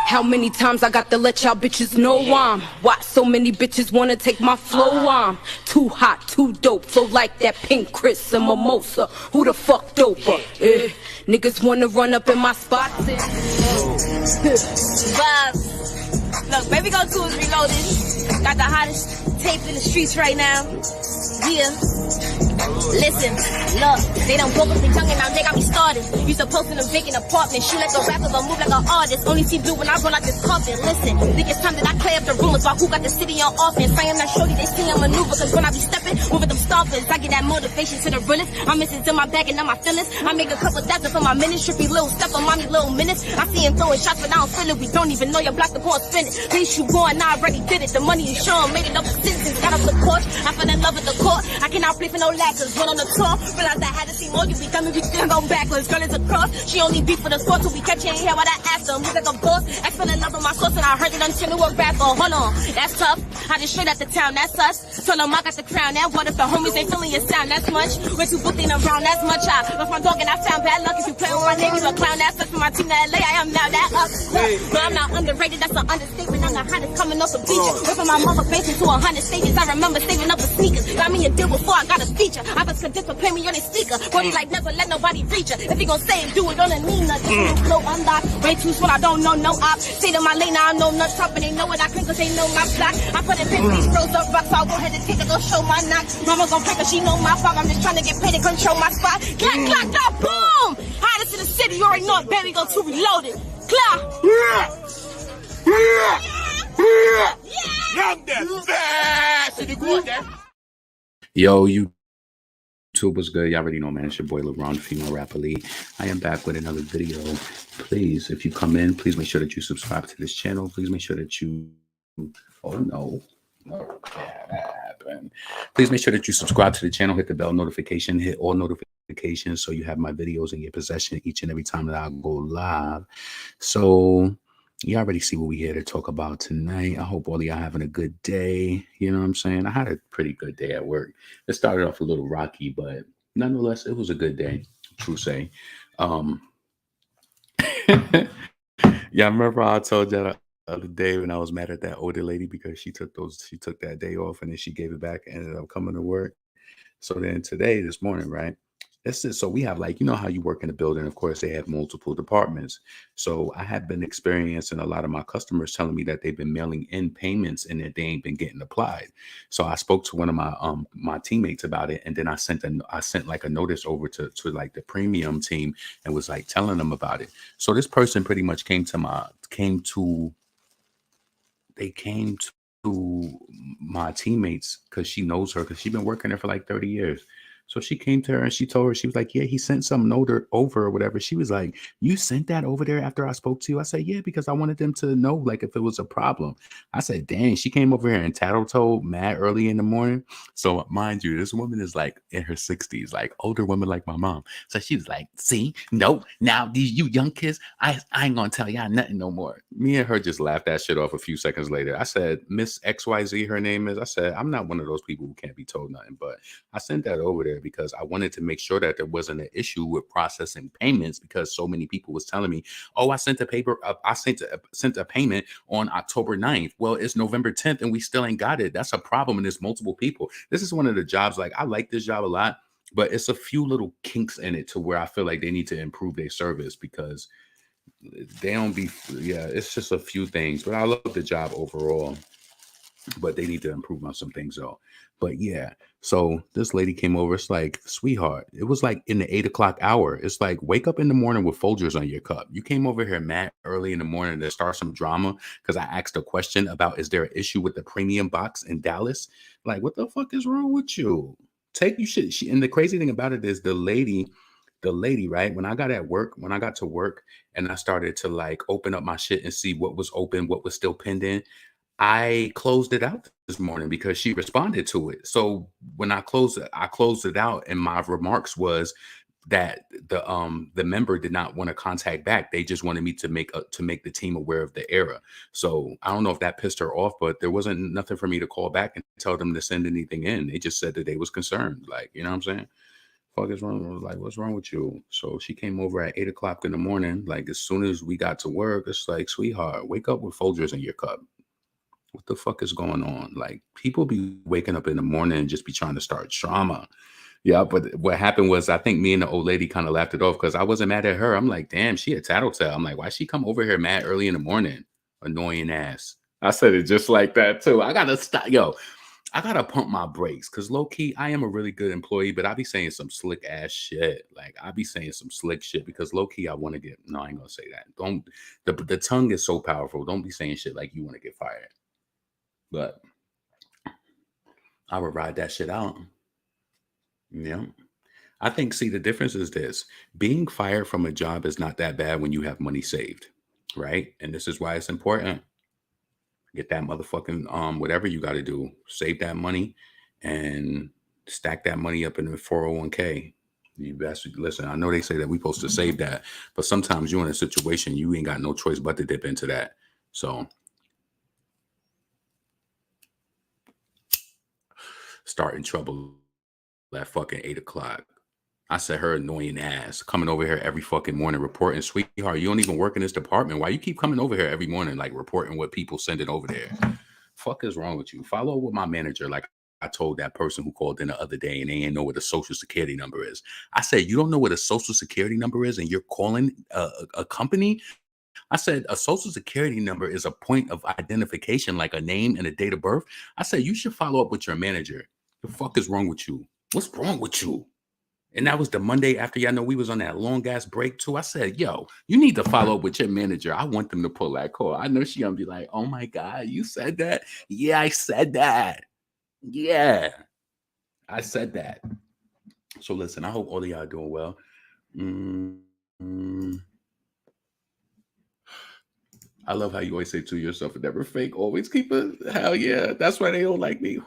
How many times I got to let y'all bitches know I'm why so many bitches wanna take my flow? I'm too hot, too dope, flow like that pink Chris and mimosa. Who the fuck doper? Niggas wanna run up in my spot. Vibes. Look, Baby Go 2 is reloaded. Got the hottest tape in the streets right now. Yeah. Listen, look, they done woke up the young and now they got me started. You supposed to vacant apartment, shoot like a rapper but move like an artist. Only see blue when I roll like this coffin. Listen, think it's time that I clear up the rumors about who got the city on offense. I am not shorty, they see I'm maneuver, cause when I be stepping, moving them stompers, I get that motivation to the realest. I'm missing to my bag and not my feelings. I make a couple thousand for my minutes, trippy little step on mommy little minutes. I see him throwing shots but I don't feel it. We don't even know your block the go and spin it. Please you going, I already did it. The money you show made it up for citizens. Got up the court, I fell in love with the court. I cannot play for no lackers. Went on the tour, realized I had to see more. You be coming, we still go backwards. Girl is a cross, she only beat for the sport till we catch you in here while I asked them. He's like a boss, I fell in love with my source and I heard it until new a rapper. Hold on, that's tough. I just straight out the town, that's us. Told them I got the crown, that what if the homies ain't feeling your sound, that's much. We're too booked in around, that's much. I lost my dog and I found bad luck. If you play with my name, you a clown. That's us for my team to LA, I am now that up. But I'm not underrated, that's an understatement. I'm the hottest coming off the beach. Went from my mother basement to 100 stages. I remember saving up the sneakers. Got me a deal before I got a feature. I was convinced to play me on his speaker. Body like never let nobody reach her. If he gon' say it, do it on a knee nut. Flow unlocked, way too small, I don't know no op. Say to my lane, I know nuts up and they know what I think cause they know my block. I put in these froze up rocks, so I'll go ahead and take it, go show my knock. Mama gon' pray cause she know my fuck. I'm just trying to get paid to control my spot. Clack, clack, clack, boom! Hottest in the city, you already know it, Baby Go 2 reloaded. Clack! Yo, YouTube was good. Y'all already know, man. It's your boy LeBron, female rapper Lee. I am back with another video. Please, if you come in, please make sure that you subscribe to this channel. Please make sure that you... Oh, no. That happened. Please make sure that you subscribe to the channel, hit the bell notification, hit all notifications so you have my videos in your possession each and every time that I go live. So... you already see what we're here to talk about tonight. I hope all of y'all having a good day. You know what I'm saying? I had a pretty good day at work. It started off a little rocky, but nonetheless, it was a good day. True say. Yeah, I remember I told y'all the other day when I was mad at that older lady because she took that day off and then she gave it back and ended up coming to work. So then today, this morning, right? So we have, like, you know how you work in a building, of course, they have multiple departments. So I have been experiencing a lot of my customers telling me that they've been mailing in payments and that they ain't been getting applied. So I spoke to one of my my teammates about it, and then I sent like a notice over to like the premium team and was like telling them about it. So this person pretty much came to my teammates because she knows her because she's been working there for like 30 years. So she came to her and she told her, she was like, yeah, he sent some note over or whatever. She was like, you sent that over there after I spoke to you? I said, yeah, because I wanted them to know, like, if it was a problem. I said, dang, she came over here and tattletold mad early in the morning. So mind you, this woman is like in her 60s, like older woman like my mom. So she was like, see, no, now these you young kids, I ain't gonna tell y'all nothing no more. Me and her just laughed that shit off a few seconds later. I said, Miss XYZ, her name is. I said, I'm not one of those people who can't be told nothing, but I sent that over there because I wanted to make sure that there wasn't an issue with processing payments because so many people was telling me, oh, I sent a payment on October 9th. Well, it's November 10th and we still ain't got it. That's a problem. And there's multiple people. This is one of the jobs, like, I like this job a lot, but it's a few little kinks in it to where I feel like they need to improve their service because they don't be, yeah, it's just a few things, but I love the job overall, but they need to improve on some things though. But yeah, so this lady came over. It's like, sweetheart, it was like in the 8 o'clock hour. It's like, wake up in the morning with Folgers on your cup. You came over here mad early in the morning to start some drama because I asked a question about, is there an issue with the premium box in Dallas? Like, what the fuck is wrong with you? Take you shit. And the crazy thing about it is the lady, right? When I got to work and I started to like open up my shit and see what was open, what was still pending, I closed it out this morning because she responded to it. So when I closed it out, and my remarks was that the member did not want to contact back. They just wanted me to make the team aware of the error. So I don't know if that pissed her off, but there wasn't nothing for me to call back and tell them to send anything in. They just said that they was concerned. Like, you know what I'm saying? fuck is wrong? I was like, what's wrong with you? So she came over at 8 o'clock in the morning. Like, as soon as we got to work, it's like, sweetheart, wake up with Folgers in your cup. What the fuck is going on? Like, people be waking up in the morning and just be trying to start drama. Yeah, but what happened was, I think me and the old lady kind of laughed it off because I wasn't mad at her. I'm like, damn, she a tattletale. I'm like, why she come over here mad early in the morning? Annoying ass. I said it just like that too. I gotta stop. Yo, I gotta pump my brakes because low key, I am a really good employee, but I be saying some slick ass shit. Like, I be saying some slick shit because low key, I want to get. No, I ain't gonna say that. Don't. The tongue is so powerful. Don't be saying shit like you want to get fired. But I would ride that shit out. Yeah. I think, see, the difference is this: being fired from a job is not that bad when you have money saved, right? And this is why it's important. Get that motherfucking whatever you got to do, save that money and stack that money up in the 401k. You best listen. I know they say that we supposed to save that, but sometimes you're in a situation you ain't got no choice but to dip into that. So starting trouble at fucking 8 o'clock. I said her annoying ass coming over here every fucking morning reporting, sweetheart, you don't even work in this department. Why you keep coming over here every morning, like reporting what people sending over there? Fuck is wrong with you? Follow with my manager. Like I told that person who called in the other day and they ain't know what a social security number is. I said, you don't know what a social security number is and you're calling a company? I said, a social security number is a point of identification, like a name and a date of birth. I said, you should follow up with your manager. The fuck is wrong with you? What's wrong with you? And that was the Monday after y'all know we was on that long ass break too. I said, yo, you need to follow up with your manager. I want them to pull that call. I know she gonna be like, oh my God, you said that? Yeah, I said that. Yeah, I said that. So listen, I hope all of y'all doing well. I love how you always say to yourself, never fake, always keep it. Hell yeah. That's why they don't like me.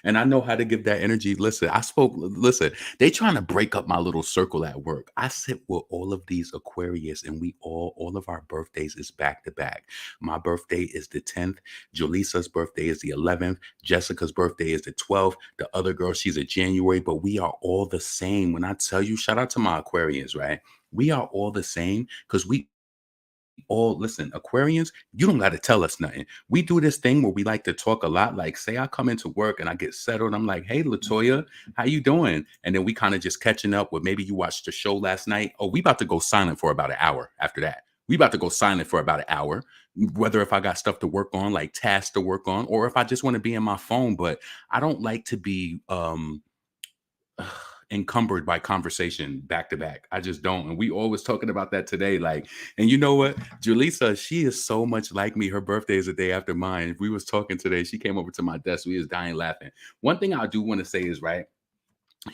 And I know how to give that energy. Listen, they trying to break up my little circle at work. I sit with all of these Aquarius and we all of our birthdays is back to back. My birthday is the 10th. Jaleesa's birthday is the 11th. Jessica's birthday is the 12th. The other girl, she's a January, but we are all the same. When I tell you, shout out to my Aquarians, right? We are all the same because we all listen, Aquarians, you don't got to tell us nothing. We do this thing where we like to talk a lot. Like, say I come into work and I get settled. I'm like, hey, Latoya, how you doing? And then we kind of just catching up with maybe you watched the show last night. Oh, we about to go silent for about an hour after that. We about to go silent for about an hour, whether if I got stuff to work on, like tasks to work on, or if I just want to be in my phone. But I don't like to be encumbered by conversation back to back. I just don't. And we always talking about that today. Like, and you know what? Julissa, she is so much like me. Her birthday is the day after mine. We was talking today. She came over to my desk. We was dying laughing. One thing I do want to say is, right,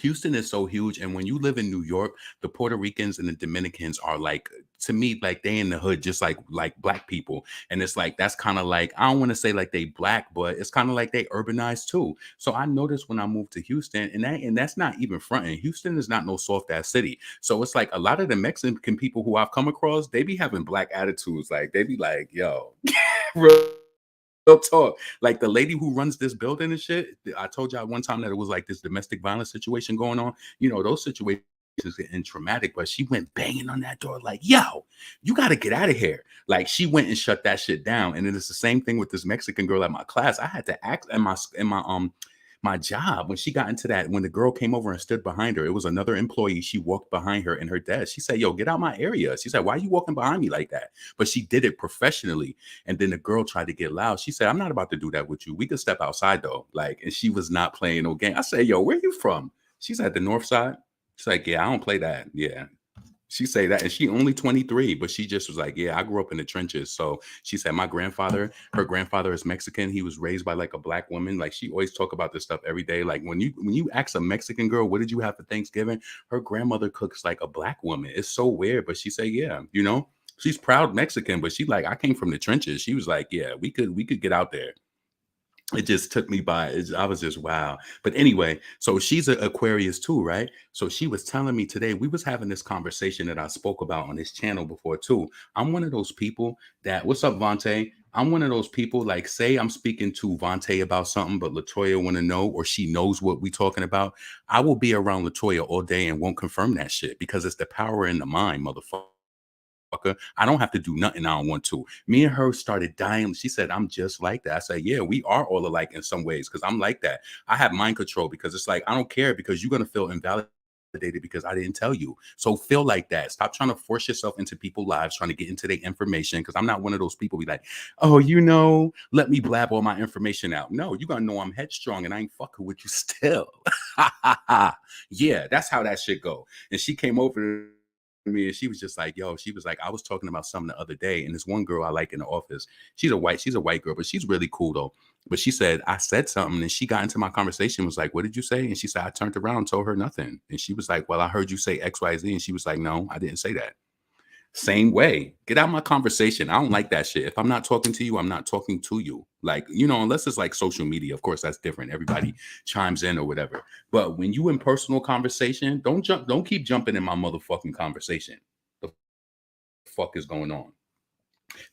Houston is so huge. And when you live in New York, the Puerto Ricans and the Dominicans are like, to me, like they in the hood, just like black people. And it's like, that's kind of like, I don't want to say like they black, but it's kind of like they urbanized too. So I noticed when I moved to Houston, and that's not even fronting. Houston is not no soft ass city. So it's like a lot of the Mexican people who I've come across, they be having black attitudes. Like they be like, yo, real talk. Like the lady who runs this building and shit, I told y'all one time that it was like this domestic violence situation going on. You know, those situations getting traumatic, but she went banging on that door like, yo, you got to get out of here. Like she went and shut that shit down. And then it's the same thing with this Mexican girl at my class. I had to ask in my job when she got into that, when the girl came over and stood behind her, it was another employee. She walked behind her in her desk. She said, yo, get out my area. She said, why are you walking behind me like that? But she did it professionally. And then the girl tried to get loud. She said, I'm not about to do that with you. We could step outside though. Like, and she was not playing no game. I said, yo, where you from? She's at the north side. She's like, yeah, I don't play that. Yeah. She say that, and she only 23, but she just was like, yeah, I grew up in the trenches. So she said, her grandfather is Mexican. He was raised by like a black woman. Like she always talk about this stuff every day. Like when you ask a Mexican girl, what did you have for Thanksgiving? Her grandmother cooks like a black woman. It's so weird, but she say, yeah, you know, she's proud Mexican, but she like, I came from the trenches. She was like, yeah, we could get out there. It just took me by. I was just wow. But anyway, so she's an Aquarius too, right? So she was telling me today, we was having this conversation that I spoke about on this channel before too. I'm one of those people that, what's up, Vontae? I'm one of those people, like, say I'm speaking to Vontae about something, but Latoya want to know, or she knows what we talking about. I will be around Latoya all day and won't confirm that shit because it's the power in the mind, motherfucker. I don't have to do nothing I don't want to. Me and her started dying. She said, I'm just like that. I said, yeah, we are all alike in some ways because I'm like that. I have mind control because it's like, I don't care because you're going to feel invalidated because I didn't tell you. So feel like that. Stop trying to force yourself into people's lives, trying to get into their information because I'm not one of those people be like, oh, let me blab all my information out. No, you're going to know I'm headstrong and I ain't fucking with you still. Yeah, that's how that shit go. And she came over to me and she was just like, yo, she was like, I was talking about something the other day, and this one girl I like in the office, she's a white girl, but she's really cool though. But she said, I said something, and she got into my conversation, was like, what did you say? And she said, I turned around and told her nothing. And she was like, well, I heard you say XYZ. And she was like, no, I didn't say that. Same way. Get out my conversation. I don't like that shit. If I'm not talking to you, I'm not talking to you. Like, unless it's like social media, of course, that's different. Everybody chimes in or whatever. But when you in personal conversation, don't keep jumping in my motherfucking conversation. The fuck is going on?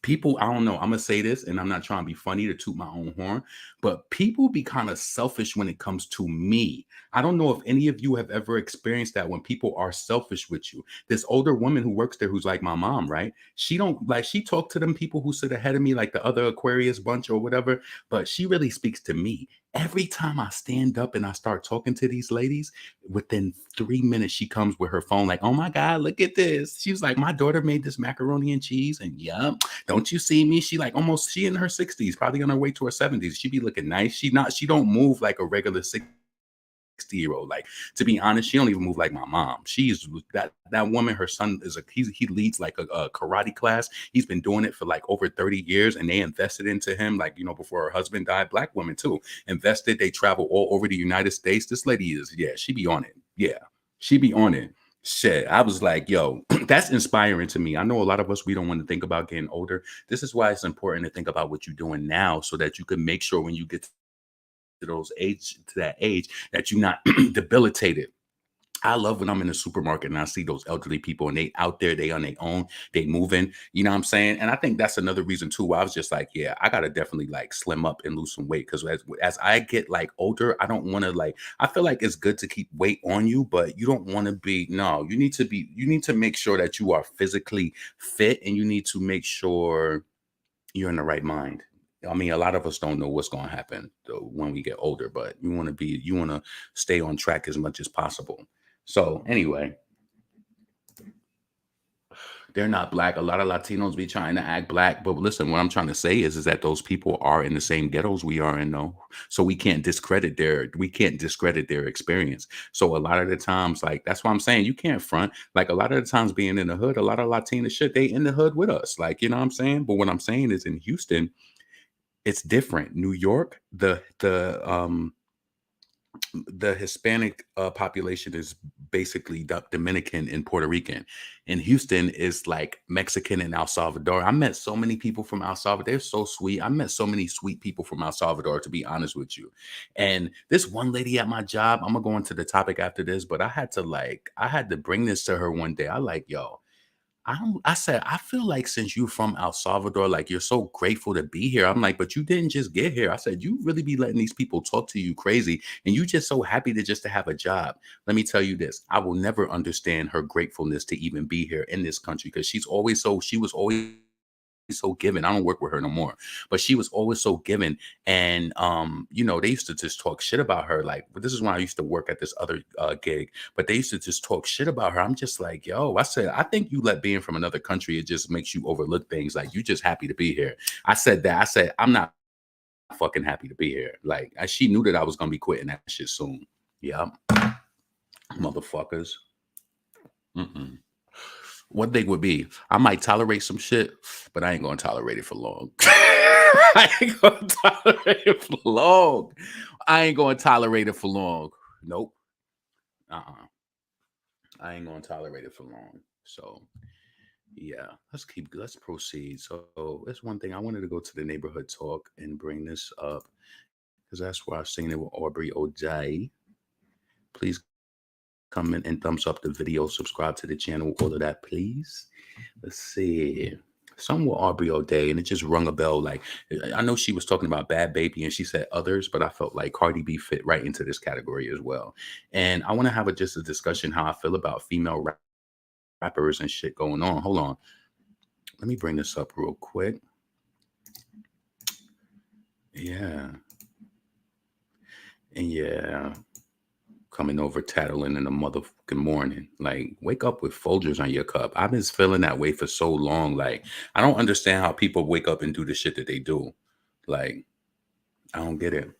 People, I don't know. I'm gonna say this, and I'm not trying to be funny to toot my own horn, but people be kind of selfish when it comes to me. I don't know if any of you have ever experienced that when people are selfish with you. This older woman who works there, who's like my mom, right? She don't like she talked to them people who sit ahead of me, like the other Aquarius bunch or whatever, but she really speaks to me. Every time I stand up and I start talking to these ladies, within 3 minutes, she comes with her phone, like, oh my God, look at this. She was like, my daughter made this macaroni and cheese, and yum. Don't you see me? She like she in her 60s, probably on her way to her 70s. She be looking nice. She don't move like a regular 60-year-old. Like, to be honest, she don't even move like my mom. She's that woman. Her son is he leads like a karate class. He's been doing it for like over 30 years, and they invested into him, like, before her husband died. Black women too invested. They travel all over the United States. This lady is, yeah, she be on it. Yeah, she be on it. Shit, I was like, yo, that's inspiring to me. I know a lot of us, we don't want to think about getting older. This is why it's important to think about what you're doing now so that you can make sure when you get to that age that you're not debilitated. I love when I'm in the supermarket and I see those elderly people and they out there, they on their own, they moving, you know what I'm saying? And I think that's another reason too, why I was just like, yeah, I gotta definitely like slim up and lose some weight. Cause as I get like older, I don't want to like, I feel like it's good to keep weight on you, but you don't want to be, no, you need to make sure that you are physically fit, and you need to make sure you're in the right mind. I mean, a lot of us don't know what's going to happen though, when we get older, but you want to stay on track as much as possible. So anyway, they're not black. A lot of Latinos be trying to act black, but listen, what I'm trying to say is that those people are in the same ghettos we are in, though. So we can't discredit their experience. So a lot of the times, like, that's why I'm saying you can't front. Like, a lot of the times being in the hood, a lot of Latina shit, they in the hood with us. Like, you know what I'm saying? But what I'm saying is in Houston, it's different. New York, the Hispanic population is basically Dominican and Puerto Rican. In Houston is like Mexican and El Salvador. I met so many people from El Salvador. They're so sweet. I met so many sweet people from El Salvador, to be honest with you. And this one lady at my job, I'm gonna go into the topic after this, but I had to bring this to her one day. I like, yo, I said, I feel like since you're from El Salvador, like, you're so grateful to be here. I'm like, but you didn't just get here. I said, you really be letting these people talk to you crazy, and you just so happy to have a job. Let me tell you this. I will never understand her gratefulness to even be here in this country, because she was always so given. I don't work with her no more, but she was always so given. And they used to just talk shit about her. Like, this is when I used to work at this other gig, but they used to just talk shit about her. I'm just like, yo, I said, I think you let being from another country, it just makes you overlook things. Like, you just happy to be here. I said that. I said, I'm not fucking happy to be here. Like, she knew that I was gonna be quitting that shit soon. Yeah, motherfuckers. Mm-mm. One thing would be, I might tolerate some shit, but I ain't gonna tolerate it for long. I ain't gonna tolerate it for long. I ain't gonna tolerate it for long. Nope. Uh-uh. I ain't gonna tolerate it for long. So yeah, let's proceed. So that's one thing. I wanted to go to the neighborhood talk and bring this up. because that's where I've seen it with Aubrey OJ. Please comment and thumbs up the video, subscribe to the channel, all of that, please. Let's see. Some with Aubrey O'Day, and it just rung a bell. Like, I know she was talking about Bad Baby and she said others, but I felt like Cardi B fit right into this category as well. And I want to have just a discussion how I feel about female rappers and shit going on. Hold on. Let me bring this up real quick. Yeah. And yeah. Coming over tattling in the motherfucking morning. Like, wake up with Folgers on your cup. I've been feeling that way for so long. Like, I don't understand how people wake up and do the shit that they do. Like, I don't get it.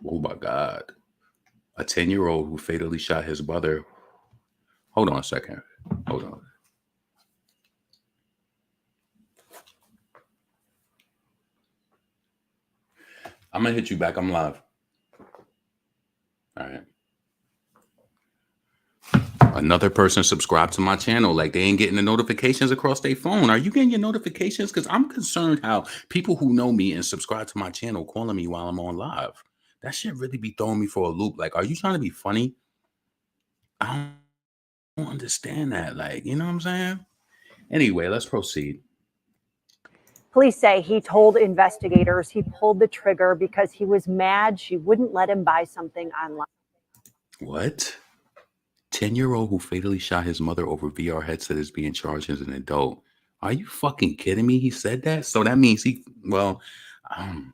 Oh my God. A 10-year-old who fatally shot his brother. Hold on a second. Hold on. I'm going to hit you back. I'm live. All right. Another person subscribed to my channel. Like, they ain't getting the notifications across their phone. Are you getting your notifications? Because I'm concerned how people who know me and subscribe to my channel calling me while I'm on live. That shit really be throwing me for a loop. Like, are you trying to be funny? I don't understand that. Like, you know what I'm saying? Anyway, let's proceed. Police say he told investigators he pulled the trigger because he was mad she wouldn't let him buy something online. What? 10-year-old who fatally shot his mother over VR headset is being charged as an adult. Are you fucking kidding me? He said that? So that means we'll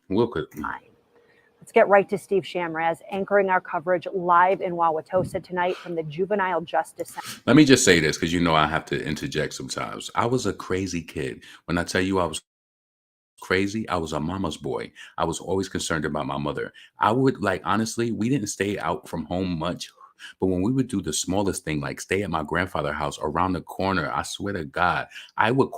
Let's get right to Steve Shamraz, anchoring our coverage live in Wauwatosa tonight from the Juvenile Justice Center. Let me just say this, because you know I have to interject sometimes. I was a crazy kid. When I tell you I was crazy, I was a mama's boy. I was always concerned about my mother. I would, like, honestly, we didn't stay out from home much. But when we would do the smallest thing, like stay at my grandfather's house around the corner, I swear to God, I would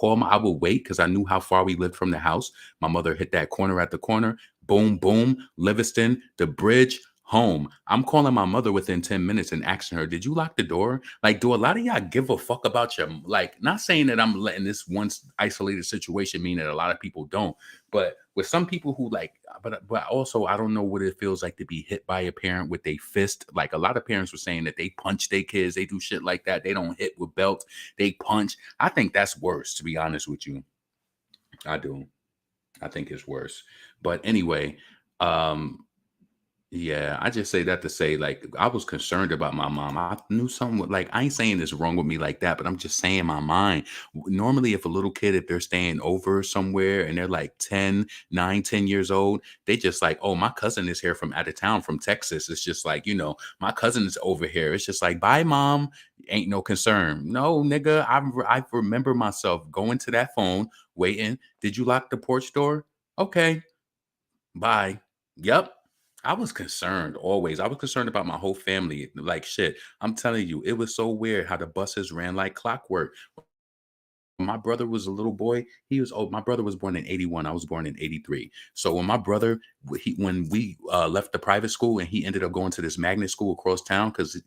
wait because I knew how far we lived from the house. My mother hit that corner at the corner. Boom, boom, Livingston, the bridge, home. I'm calling my mother within 10 minutes and asking her, did you lock the door? Like, do a lot of y'all give a fuck about your, like, not saying that I'm letting this one isolated situation mean that a lot of people don't, but with some people who like, but also I don't know what it feels like to be hit by a parent with a fist. Like, a lot of parents were saying that they punch their kids, they do shit like that. They don't hit with belts, they punch. I think that's worse, to be honest with you. I do. I think it's worse. But anyway, yeah, I just say that to say, like, I was concerned about my mom. I knew something, like, I ain't saying it's wrong with me like that, but I'm just saying my mind. Normally, if a little kid, if they're staying over somewhere and they're like 10 years old, they just like, oh, my cousin is here from out of town, from Texas. It's just like, you know, my cousin is over here. It's just like, bye, mom. Ain't no concern. No, nigga, I remember myself going to that phone, waiting. Did you lock the porch door? Okay, bye. Yep. I was concerned always. I was concerned about my whole family. Like, shit, I'm telling you, it was so weird how the buses ran like clockwork. My brother was a little boy. He was old. My brother was born in 81. I was born in 83. So when my brother, when we left the private school and he ended up going to this magnet school across town, because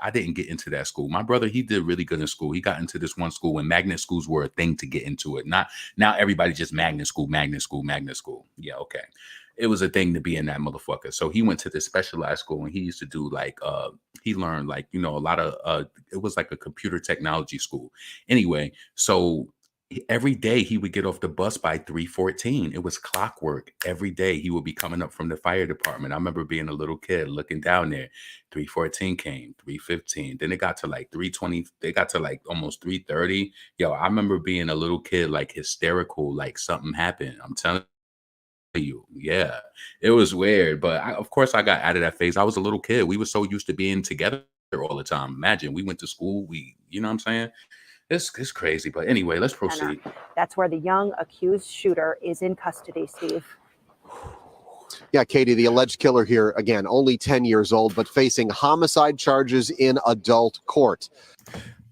I didn't get into that school. My brother, he did really good in school. He got into this one school when magnet schools were a thing to get into it. Not now everybody just magnet school, magnet school, magnet school. Yeah, okay. It was a thing to be in that motherfucker. So he went to this specialized school and he used to do like, he learned like, you know, a lot of, it was like a computer technology school. Anyway, so every day he would get off the bus by 3:14. It was clockwork. Every day he would be coming up from the fire department. I remember being a little kid looking down there. 3:14 came, 3:15. Then it got to like 3:20. They got to like almost 3:30. Yo, I remember being a little kid, like hysterical, like something happened. I'm telling you, yeah, it was weird. But of course, I got out of that phase. I was a little kid. We were so used to being together all the time. Imagine we went to school. You know what I'm saying? It's crazy. But anyway, let's proceed. That's where the young accused shooter is in custody, Steve. Yeah, Katie, the alleged killer here, again, only 10 years old, but facing homicide charges in adult court.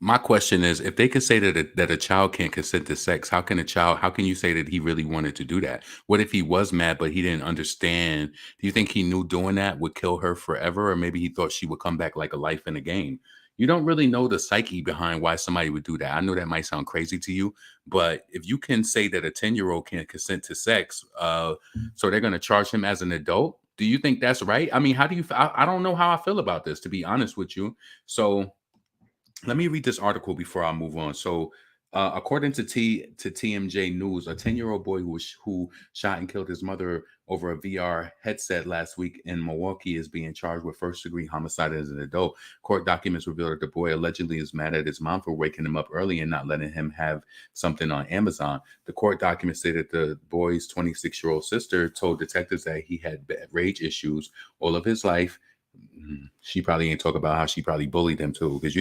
My question is, if they can say that a child can't consent to sex, how can you say that he really wanted to do that? What if he was mad, but he didn't understand? Do you think he knew doing that would kill her forever? Or maybe he thought she would come back like a life in a game? You don't really know the psyche behind why somebody would do that. I know that might sound crazy to you, but if you can say that a 10-year-old can't consent to sex, so they're going to charge him as an adult, do you think that's right? I mean, how do you, I don't know how I feel about this, to be honest with you. So let me read this article before I move on. So according to TMJ News, a 10-year-old boy who shot and killed his mother over a VR headset last week in Milwaukee is being charged with first-degree homicide as an adult. Court documents reveal that the boy allegedly is mad at his mom for waking him up early and not letting him have something on Amazon. The court documents say that the boy's 26-year-old sister told detectives that he had rage issues all of his life. She probably ain't talk about how she probably bullied him too, because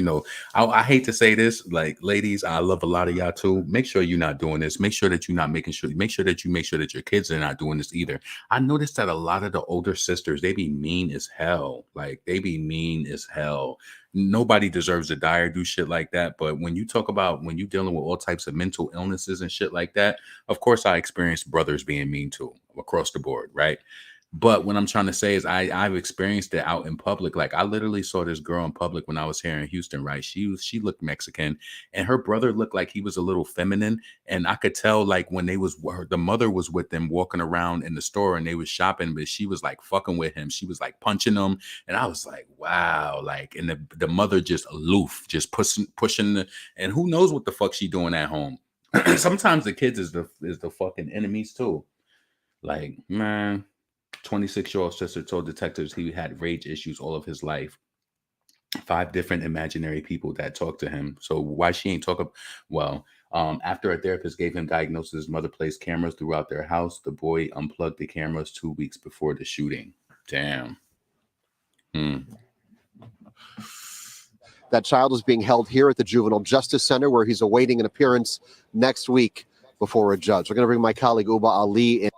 I hate to say this, like, ladies, I love a lot of y'all too. Make sure you're not doing this. Make sure that you're not make sure that your kids are not doing this either. I noticed that a lot of the older sisters, they be mean as hell. Like, they be mean as hell. Nobody deserves to die or do shit like that. But when you talk about when you're dealing with all types of mental illnesses and shit like that, of course I experienced brothers being mean too across the board, right? But what I'm trying to say is I've experienced it out in public. Like, I literally saw this girl in public when I was here in Houston, right? She looked Mexican, and her brother looked like he was a little feminine. And I could tell, like, when the mother was with them walking around in the store and they was shopping, but she was like fucking with him. She was like punching him. And I was like, wow. Like, and the mother just aloof, just pushing and who knows what the fuck she doing at home. Sometimes the kids is the fucking enemies too. Like, man. 26-year-old sister told detectives he had rage issues all of his life. 5 different imaginary people that talked to him. So why she ain't talk about? Well, after a therapist gave him diagnosis, his mother placed cameras throughout their house. The boy unplugged the cameras 2 weeks before the shooting. Damn. That child is being held here at the Juvenile Justice Center, where he's awaiting an appearance next week before a judge. We're going to bring my colleague Uba Ali in.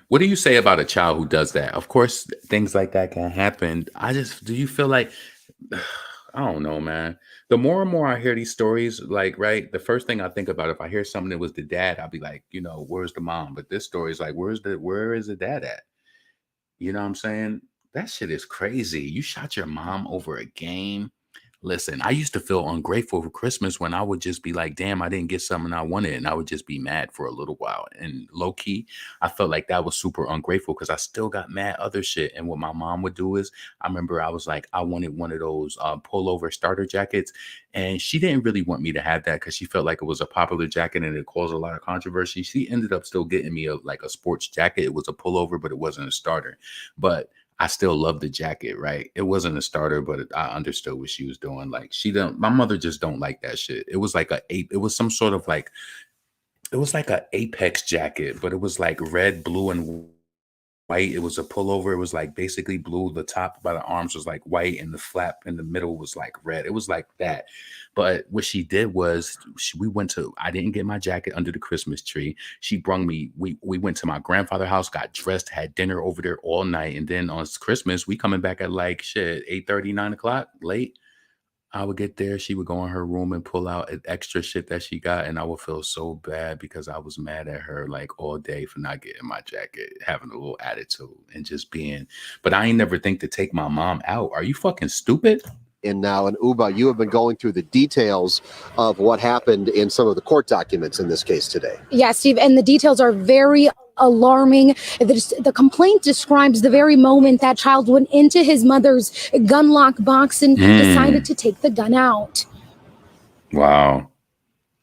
What do you say about a child who does that? Of course, things like that can happen. Do you feel like, I don't know, man. The more and more I hear these stories, like, right, the first thing I think about, if I hear something that was the dad, I'll be like, where's the mom? But this story is like, where is the dad at? You know what I'm saying? That shit is crazy. You shot your mom over a game. Listen, I used to feel ungrateful for Christmas when I would just be like, damn, I didn't get something I wanted. And I would just be mad for a little while. And low key, I felt like that was super ungrateful because I still got mad other shit. And what my mom would do is, I remember I was like, I wanted one of those pullover starter jackets. And she didn't really want me to have that because she felt like it was a popular jacket and it caused a lot of controversy. She ended up still getting me a sports jacket. It was a pullover, but it wasn't a starter. But I still love the jacket, right? It wasn't a starter, but I understood what she was doing. Like, my mother just don't like that shit. It was like it was some sort of like, it was like a Apex jacket, but it was like red, blue, and white. It was a pullover. It was like basically blue. The top by the arms was like white, and the flap in the middle was like red. It was like that. But what she did was I didn't get my jacket under the Christmas tree. She brung me, we went to my grandfather's house, got dressed, had dinner over there all night. And then on Christmas, we coming back at like 8:30, 9 o'clock, late. I would get there. She would go in her room and pull out extra shit that she got. And I would feel so bad because I was mad at her like all day for not getting my jacket, having a little attitude and just being, but I ain't never think to take my mom out. Are you fucking stupid? And now, and Uba, you have been going through the details of what happened in some of the court documents in this case today. Yeah, Steve, and the details are very alarming. The complaint describes the very moment that child went into his mother's gun lock box and decided to take the gun out. Wow.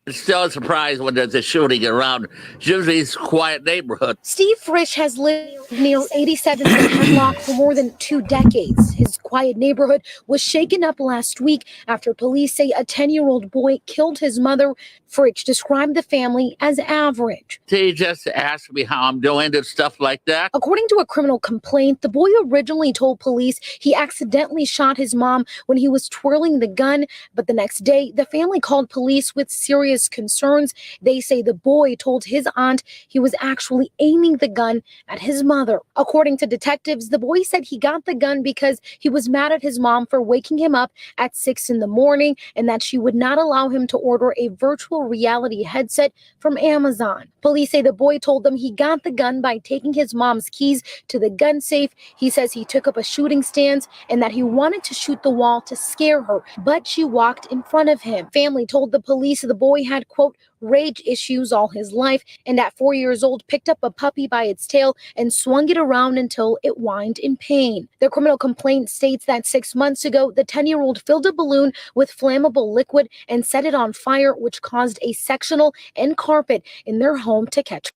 It's still a surprise when there's a shooting around. Usually it's a quiet neighborhood. Steve Frisch has lived near 87th and Hemlock for more than 2 decades. His quiet neighborhood was shaken up last week after police say a 10-year-old boy killed his mother. Frisch described the family as average. He just asked me how I'm doing and stuff like that. According to a criminal complaint, the boy originally told police he accidentally shot his mom when he was twirling the gun. But the next day, the family called police with serious serious concerns. They say the boy told his aunt he was actually aiming the gun at his mother. According to detectives, the boy said he got the gun because he was mad at his mom for waking him up at 6 in the morning and that she would not allow him to order a virtual reality headset from Amazon. Police say the boy told them he got the gun by taking his mom's keys to the gun safe. He says he took up a shooting stance and that he wanted to shoot the wall to scare her, but she walked in front of him. Family told the police the boy had, quote, rage issues all his life, and at 4 years old picked up a puppy by its tail and swung it around until it whined in pain. The criminal complaint states that 6 months ago, the 10-year-old filled a balloon with flammable liquid and set it on fire, which caused a sectional and carpet in their home to catch.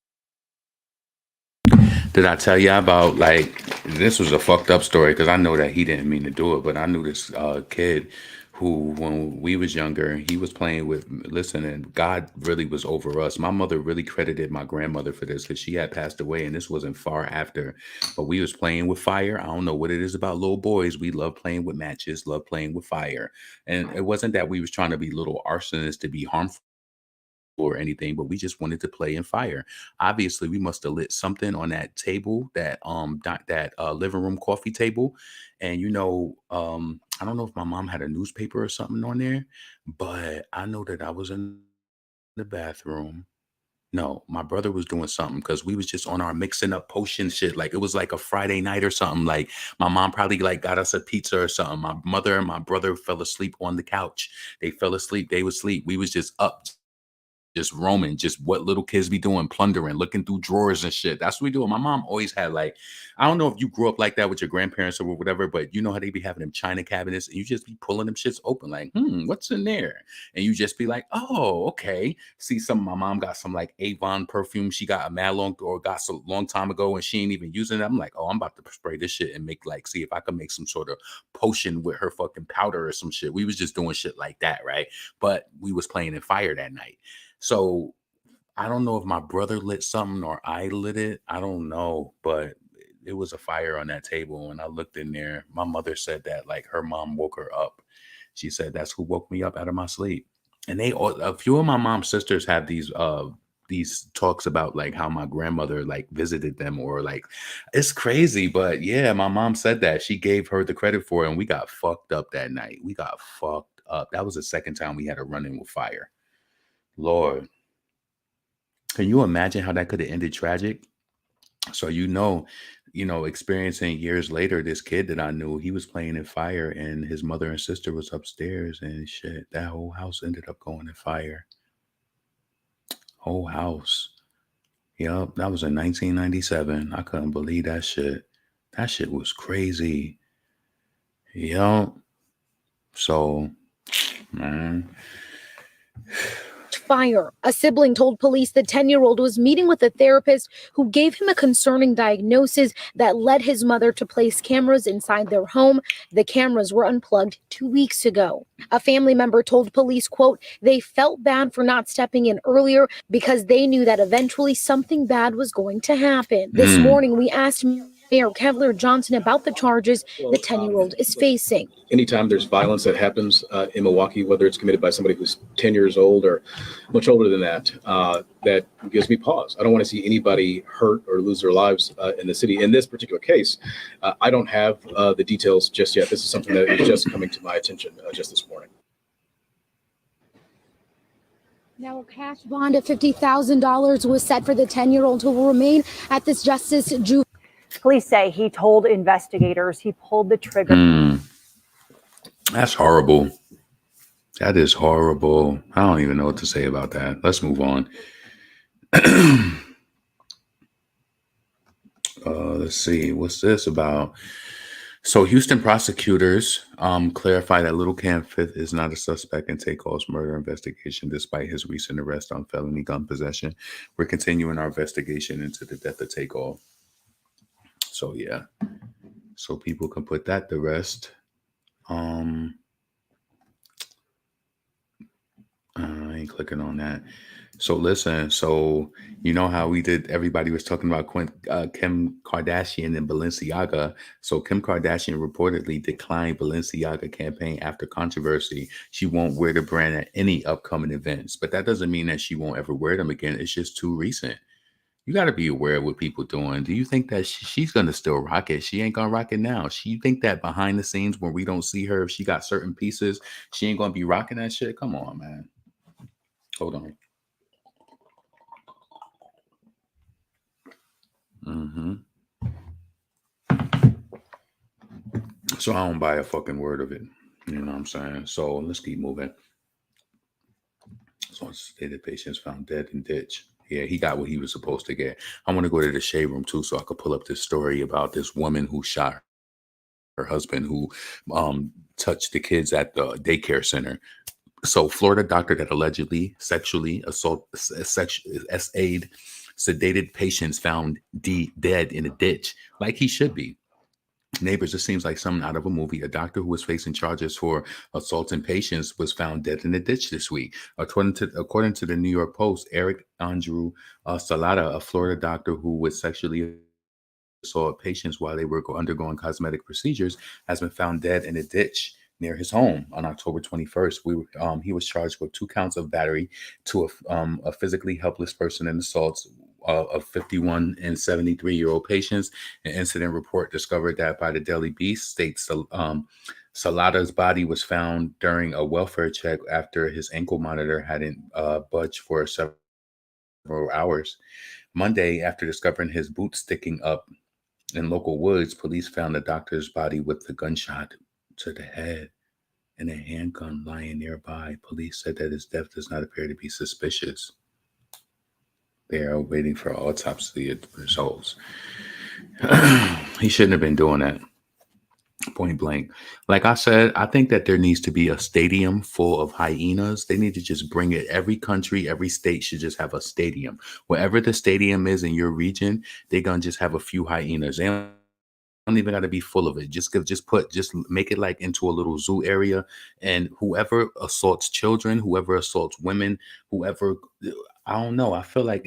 Did I tell you about, like, this was a fucked up story because I know that he didn't mean to do it, but I knew this kid who, when we was younger, he was playing with, listen, and God really was over us. My mother really credited my grandmother for this because she had passed away and this wasn't far after, but we was playing with fire. I don't know what it is about little boys. We love playing with matches, love playing with fire. And it wasn't that we was trying to be little arsonists to be harmful or anything, but we just wanted to play in fire. Obviously, we must have lit something on that table, that living room coffee table. And I don't know if my mom had a newspaper or something on there, but I know that I was in the bathroom. No, my brother was doing something because we was just on our mixing up potion shit. Like it was like a Friday night or something. Like my mom probably like got us a pizza or something. My mother and my brother fell asleep on the couch. They fell asleep. They would sleep. We was just up, just roaming, just what little kids be doing, plundering, looking through drawers and shit. That's what we do. My mom always had, like, I don't know if you grew up like that with your grandparents or whatever, but you know how they be having them china cabinets and you just be pulling them shits open like, what's in there? And you just be like, oh, okay. See, my mom got some like Avon perfume she got got so long time ago and she ain't even using it. I'm like, oh, I'm about to spray this shit and make see if I can make some sort of potion with her fucking powder or some shit. We was just doing shit like that, right? But we was playing in fire that night. So I don't know if my brother lit something or I lit it. I don't know, but it was a fire on that table. When I looked in there, my mother said that like her mom woke her up. She said, that's who woke me up out of my sleep. And a few of my mom's sisters have these talks about like how my grandmother like visited them or like, it's crazy. But yeah, my mom said that she gave her the credit for it. And we got fucked up that night. We got fucked up. That was the second time we had a run-in with fire. Lord, can you imagine how that could have ended tragic? So, experiencing years later, this kid that I knew, he was playing in fire and his mother and sister was upstairs and shit. That whole house ended up going in fire. Whole house. Yep, that was in 1997. I couldn't believe that shit. That shit was crazy. Yep. So, man. Fire. A sibling told police the 10-year-old was meeting with a therapist who gave him a concerning diagnosis that led his mother to place cameras inside their home. The cameras were unplugged 2 weeks ago. A family member told police, quote, they felt bad for not stepping in earlier because they knew that eventually something bad was going to happen. This morning, we asked Mayor Kevlar Johnson about the charges the 10-year-old is facing. Anytime there's violence that happens in Milwaukee, whether it's committed by somebody who's 10 years old or much older than that, that gives me pause. I don't want to see anybody hurt or lose their lives in the city. In this particular case, I don't have the details just yet. This is something that is just coming to my attention just this morning. Now, a cash bond of $50,000 was set for the 10-year-old who will remain at this Justice Juvenile. Police say he told investigators he pulled the trigger. That's horrible. That is horrible. I don't even know what to say about that. Let's move on. Let's see. What's this about? So Houston prosecutors clarify that Little Cam Fifth is not a suspect in Takeoff's murder investigation despite his recent arrest on felony gun possession. We're continuing our investigation into the death of Takeoff. So yeah. So people can put that to rest. I ain't clicking on that. So listen, so you know how we did, everybody was talking about Kim Kardashian and Balenciaga. So Kim Kardashian reportedly declined Balenciaga campaign after controversy. She won't wear the brand at any upcoming events, but that doesn't mean that she won't ever wear them again. It's just too recent. You got to be aware of what people doing. Do you think that she's going to still rock it? She ain't going to rock it now. You think that behind the scenes when we don't see her, if she got certain pieces, she ain't going to be rocking that shit? Come on, man. Hold on. So I don't buy a fucking word of it. You know what I'm saying? So let's keep moving. So stated patients found dead in ditch. Yeah, he got what he was supposed to get. I want to go to the shade room too, so I could pull up this story about this woman who shot her husband, who touched the kids at the daycare center. So Florida doctor that allegedly sexually SA'd sedated patients found dead in a ditch, like he should be. Neighbors, it seems like something out of a movie. A doctor who was facing charges for assaulting patients was found dead in a ditch this week. According to the New York Post, Eric Andrew Salata, a Florida doctor who was sexually assault patients while they were undergoing cosmetic procedures, has been found dead in a ditch near his home on October 21st. He was charged with 2 counts of battery to a physically helpless person and assaults of 51 and 73-year-old patients. An incident report discovered that by the Daily Beast states Salata's body was found during a welfare check after his ankle monitor hadn't budged for several hours. Monday, after discovering his boot sticking up in local woods, police found the doctor's body with the gunshot to the head and a handgun lying nearby. Police said that his death does not appear to be suspicious. They are waiting for autopsy results. He shouldn't have been doing that. Point blank. Like I said, I think that there needs to be a stadium full of hyenas. They need to just bring it. Every country, every state should just have a stadium. Wherever the stadium is in your region, they're gonna just have a few hyenas. They don't even got to be full of it. Just make it like into a little zoo area, and whoever assaults children, whoever assaults women, whoever, I don't know. I feel like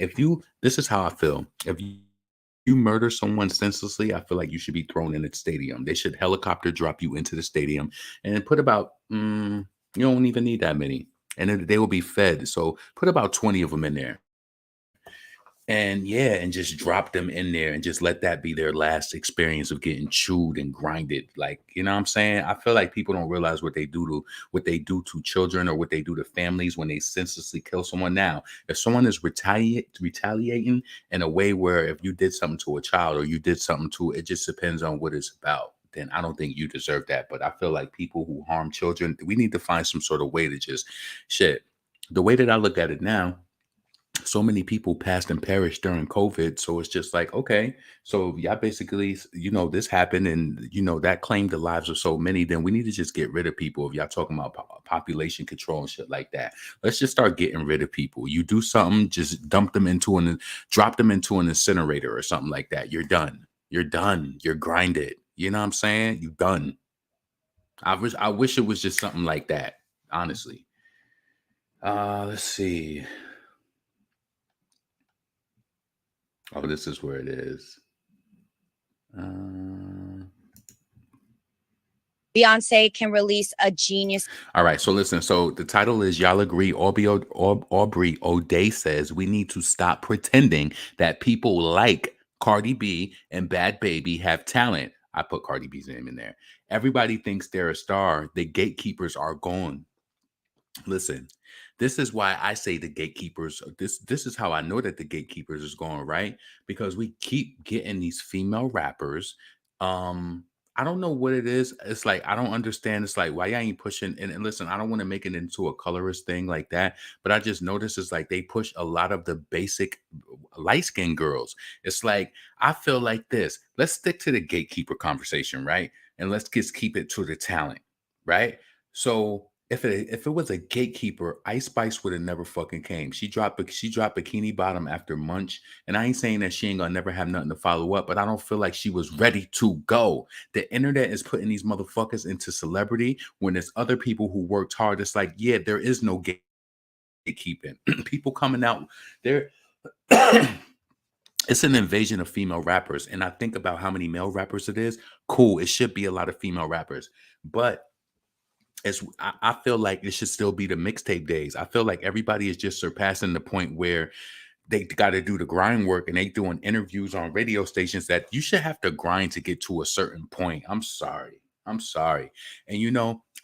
this is how I feel. If you murder someone senselessly, I feel like you should be thrown in a stadium. They should helicopter drop you into the stadium and put about, you don't even need that many. And then they will be fed. So put about 20 of them in there. And just drop them in there and just let that be their last experience of getting chewed and grinded. Like, you know what I'm saying? I feel like people don't realize what they do to children or what they do to families when they senselessly kill someone. Now, if someone is retaliating in a way where if you did something to a child or you did something to it, just depends on what it's about. Then I don't think you deserve that. But I feel like people who harm children, we need to find some sort of way to just the way that I look at it now, so many people passed and perished during COVID. So it's just like, okay, so y'all basically, this happened and, that claimed the lives of so many, then we need to just get rid of people. If y'all talking about population control and shit like that, let's just start getting rid of people. You do something, just drop them into an incinerator or something like that. You're done. You're grinded. You know what I'm saying? You done. I wish it was just something like that, honestly. Let's see. Oh, this is where it is. Beyonce can release a genius. All right. So listen. So the title is Y'all Agree. Aubrey O'Day says we need to stop pretending that people like Cardi B and Bad Baby have talent. I put Cardi B's name in there. Everybody thinks they're a star. The gatekeepers are gone. Listen, this is why I say the gatekeepers. This is how I know that the gatekeepers is going, right? Because we keep getting these female rappers. I don't know what it is. It's like I don't understand. It's like why y'all ain't pushing. And listen, I don't want to make it into a colorist thing like that, but I just noticed it's like they push a lot of the basic light skinned girls. It's like I feel like this. Let's stick to the gatekeeper conversation, right? And let's just keep it to the talent, right? So if it was a gatekeeper, Ice Spice would have never fucking came. She dropped Bikini Bottom after Munch, and I ain't saying that she ain't gonna never have nothing to follow up, but I don't feel like she was ready to go. The internet is putting these motherfuckers into celebrity when there's other people who worked hard. It's like, yeah, there is no keeping people coming out there. It's an invasion of female rappers, and I think about how many male rappers it is. Cool, it should be a lot of female rappers, but I feel like it should still be the mixtape days. I feel like everybody is just surpassing the point where they got to do the grind work, and they doing interviews on radio stations that you should have to grind to get to a certain point. I'm sorry. And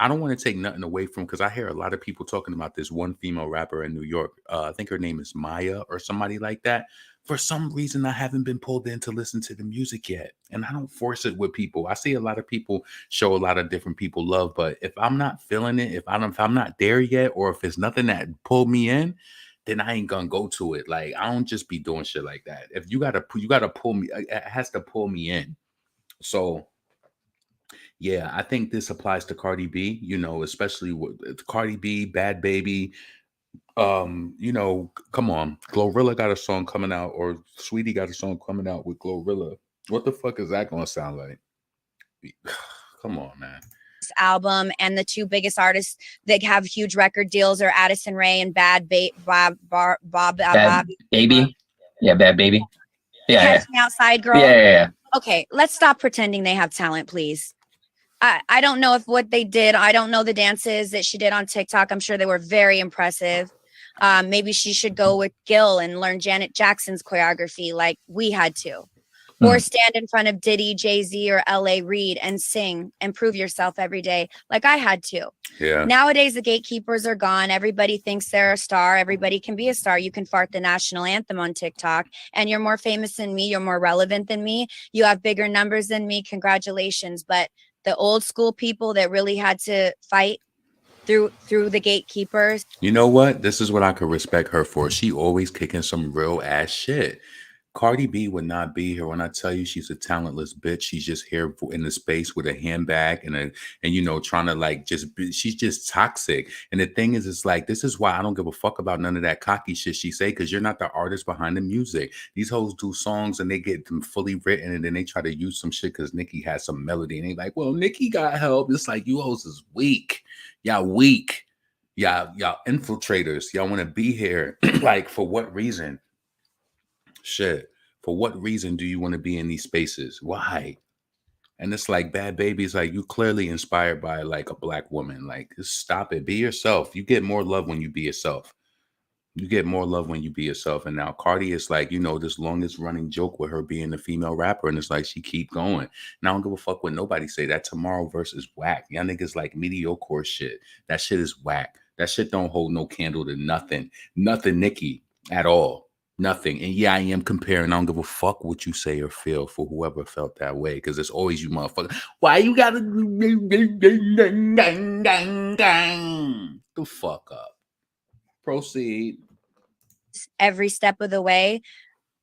I don't want to take nothing away from, because I hear a lot of people talking about this one female rapper in New York. I think her name is Maya or somebody like that. For some reason, I haven't been pulled in to listen to the music yet. And I don't force it with people. I see a lot of people show a lot of different people love, but if I'm not feeling it, if I'm not there yet, or if it's nothing that pulled me in, then I ain't gonna go to it. Like, I don't just be doing shit like that. If you gotta pull me, it has to pull me in. So yeah, I think this applies to Cardi B, especially with Cardi B, Bad Baby. Come on. Glorilla got a song coming out, or Sweetie got a song coming out with Glorilla. What the fuck is that gonna sound like? Come on, man. Album, and the two biggest artists that have huge record deals are Addison Rae and Bad Baby. Yeah, Bad Baby. Yeah. Catch Me Outside Girl. Yeah. Okay, let's stop pretending they have talent, please. I don't know if what they did, I don't know the dances that she did on TikTok. I'm sure they were very impressive. Maybe she should go with Gil and learn Janet Jackson's choreography like we had to. Or stand in front of Diddy, Jay-Z, or L.A. Reid and sing and prove yourself every day like I had to. Yeah. Nowadays, the gatekeepers are gone. Everybody thinks they're a star. Everybody can be a star. You can fart the national anthem on TikTok, and you're more famous than me. You're more relevant than me. You have bigger numbers than me. Congratulations. But the old school people that really had to fight through the gatekeepers. You know what? This is what I could respect her for. She always kicking some real ass shit. Cardi B would not be here when I tell you she's a talentless bitch. She's just here in the space with a handbag and trying to she's just toxic. And the thing is, it's like, this is why I don't give a fuck about none of that cocky shit she say, because you're not the artist behind the music. These hoes do songs and they get them fully written, and then they try to use some shit because Nicki has some melody, and they like, well, Nicki got help. It's like, you hoes is weak. Y'all weak. Y'all infiltrators. Y'all want to be here. Like, for what reason? Shit. For what reason do you want to be in these spaces? Why? And it's like, Bad Baby is like, you clearly inspired by like a black woman. Like, just stop it. Be yourself. You get more love when you be yourself. And now Cardi is like, this longest running joke with her being a female rapper. And it's like, she keep going. And I don't give a fuck what nobody say. That Tomorrow verse is whack. Y'all niggas like mediocre shit. That shit is whack. That shit don't hold no candle to nothing. Nothing Nicki at all. Nothing. And yeah, I am comparing. I don't give a fuck what you say or feel for whoever felt that way, because it's always you motherfucker. Why you gotta the fuck up? Proceed. Every step of the way.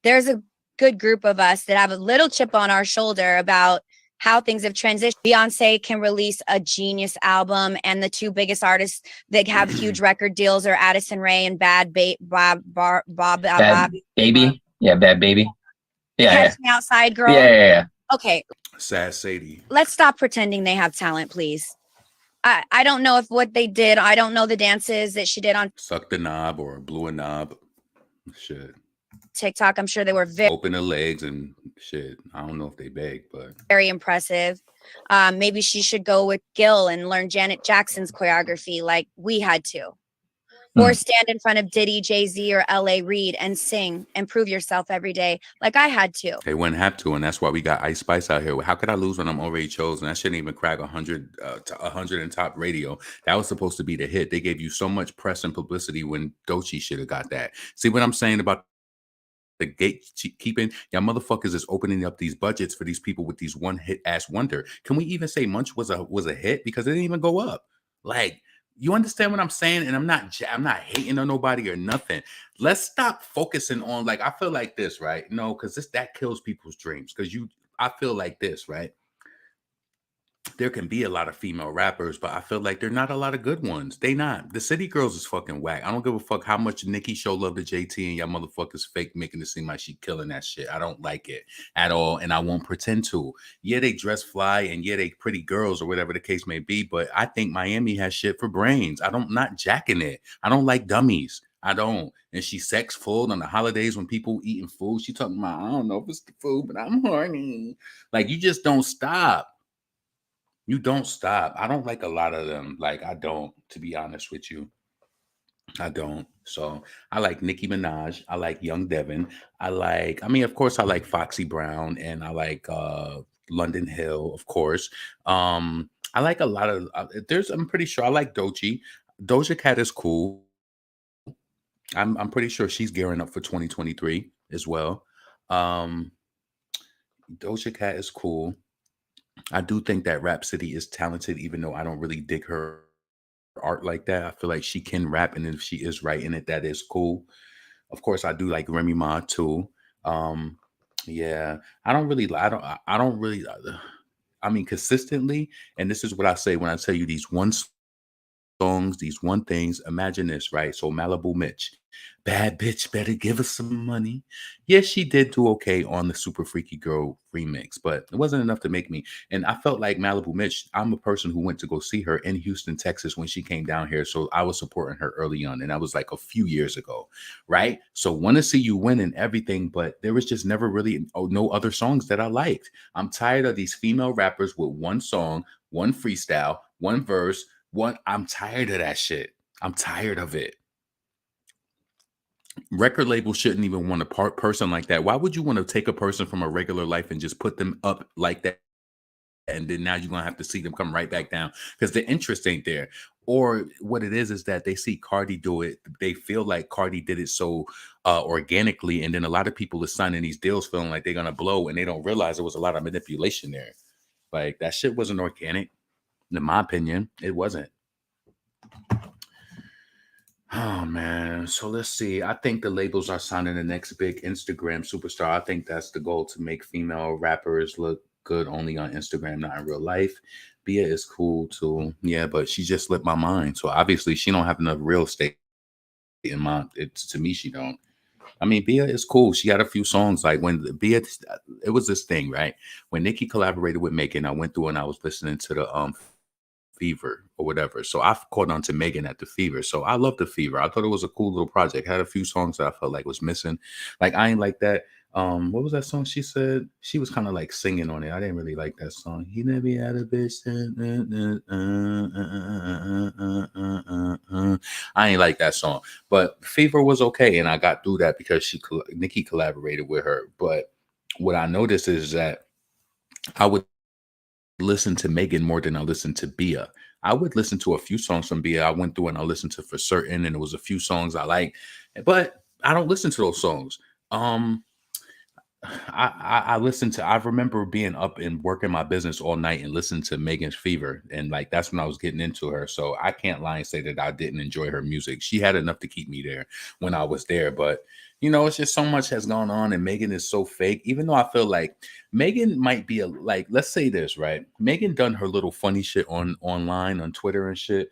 There's a good group of us that have a little chip on our shoulder about how things have transitioned. Beyonce can release a genius album, and the two biggest artists that have huge record deals are Addison Rae and Bad Baby. Yeah, Bad Baby. Yeah. Catch Me Outside Girl. Yeah. Okay. Sad Sadie. Let's stop pretending they have talent, please. I don't know if what they did, I don't know the dances that she did on Suck the knob or blew a knob. Shit. TikTok. I'm sure they were very open the legs and shit. I don't know if they beg, but very impressive. Maybe she should go with Gil and learn Janet Jackson's choreography like we had to. Or stand in front of Diddy, Jay-Z, or L.A. Reid and sing and prove yourself every day like I had to. They wouldn't have to, and that's why we got Ice Spice out here. How could I lose when I'm already chosen? I shouldn't even crack 100 in top radio. That was supposed to be the hit. They gave you so much press and publicity when Doechii should have got that. See what I'm saying about the gatekeeping? Y'all motherfuckers is opening up these budgets for these people with these one hit ass wonder. Can we even say Munch was a hit because it didn't even go up? Like, you understand what I'm saying? And I'm not hating on nobody or nothing. Let's stop focusing on, like, I feel like this, right? No, because that kills people's dreams. Because I feel like this, right? There can be a lot of female rappers, but I feel like they're not a lot of good ones. They not. The City Girls is fucking whack. I don't give a fuck how much Nicki show love to JT and y'all motherfuckers fake making it seem like she killing that shit. I don't like it at all, and I won't pretend to. Yeah, they dress fly, and yeah, they pretty girls or whatever the case may be, but I think Miami has shit for brains. I'm not jacking it. I don't like dummies. I don't. And she sex full on the holidays when people eating food. She talking about, I don't know if it's the food, but I'm horny. Like, you just don't stop. You don't stop. I don't like a lot of them. Like, I don't, to be honest with you. I don't. So I like Nicki Minaj. I like Young Devin. I mean, of course, I like Foxy Brown, and I like London Hill, of course. I like a lot of I'm pretty sure I like Doechii. Doja Cat is cool. I'm pretty sure she's gearing up for 2023 as well. Doja Cat is cool. I do think that Rhapsody is talented, even though I don't really dig her art like that. I feel like she can rap, and if she is writing it, that is cool. Of course, I do like Remy Ma too. Yeah, I don't really, I mean, consistently, and this is what I say when I tell you these one songs, these one things. Imagine this, right? So Malibu Mitch, bad bitch, better give us some money. Yes, she did do okay on the Super Freaky Girl remix, but it wasn't enough to make me. And I felt like Malibu Mitch, I'm a person who went to go see her in Houston, Texas when she came down here. So I was supporting her early on, and that was like a few years ago, right? So want to see you win and everything, but there was just never really no other songs that I liked. I'm tired of these female rappers with one song, one freestyle, one verse, I'm tired of that shit. I'm tired of it. Record labels shouldn't even want a person like that. Why would you want to take a person from a regular life and just put them up like that? And then now you're going to have to see them come right back down because the interest ain't there. Or what it is that they see Cardi do it. They feel like Cardi did it so organically. And then a lot of people are signing these deals feeling like they're going to blow, and they don't realize there was a lot of manipulation there. Like, that shit wasn't organic. In my opinion, it wasn't. Oh, man. So let's see. I think the labels are signing the next big Instagram superstar. I think that's the goal, to make female rappers look good only on Instagram, not in real life. Bia is cool too. Yeah, but she just slipped my mind. So obviously she don't have enough real estate in mind. To me, she don't. I mean, Bia is cool. She got a few songs. Like when Bia, it was this thing, right? When Nicki collaborated with Megan, I went through and I was listening to the Fever or whatever. So I caught on to Megan at the Fever. So I love the Fever. I thought it was a cool little project. Had a few songs that I felt like was missing. Like, I ain't like that. What was that song she said? She was kind of like singing on it. I didn't really like that song. He never had a bitch. I ain't like that song. But Fever was okay, and I got through that because Nicki collaborated with her. But what I noticed is that I would listen to Megan more than I listened to Bia. I would listen to a few songs from Bia. I went through and I listened to For Certain, and there was a few songs I like, but I don't listen to those songs. I remember being up and working my business all night and listening to Megan's Fever. And like, that's when I was getting into her. So I can't lie and say that I didn't enjoy her music. She had enough to keep me there when I was there. But, you know, it's just so much has gone on, and Megan is so fake, even though I feel like Megan might be let's say this, right? Megan done her little funny shit online on Twitter and shit.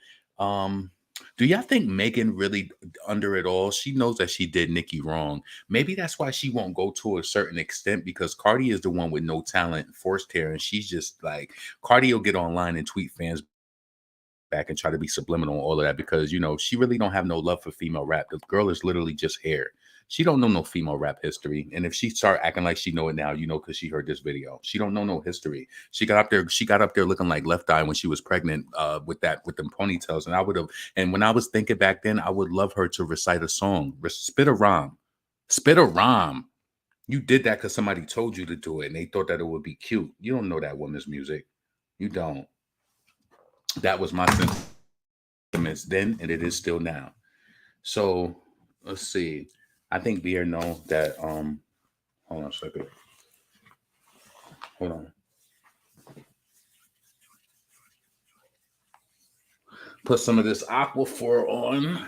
Do y'all think Megan really, under it all, she knows that she did Nicki wrong? Maybe that's why she won't go to a certain extent, because Cardi is the one with no talent, forced hair, and she's just like, Cardi will get online and tweet fans back and try to be subliminal, all of that, because, you know, she really don't have no love for female rap. The girl is literally just hair. She don't know no female rap history. And if she start acting like she know it now, you know, because she heard this video. She don't know no history. She got up there looking like Left Eye when she was pregnant with them ponytails. And and when I was thinking back then, I would love her to recite a song. Spit a rhyme. Spit a rhyme. You did that because somebody told you to do it and they thought that it would be cute. You don't know that woman's music. You don't. That was my sentiments then, and it is still now. So let's see. I think Beer know that. Hold on a second. Hold on. Put some of this Aquaphor on.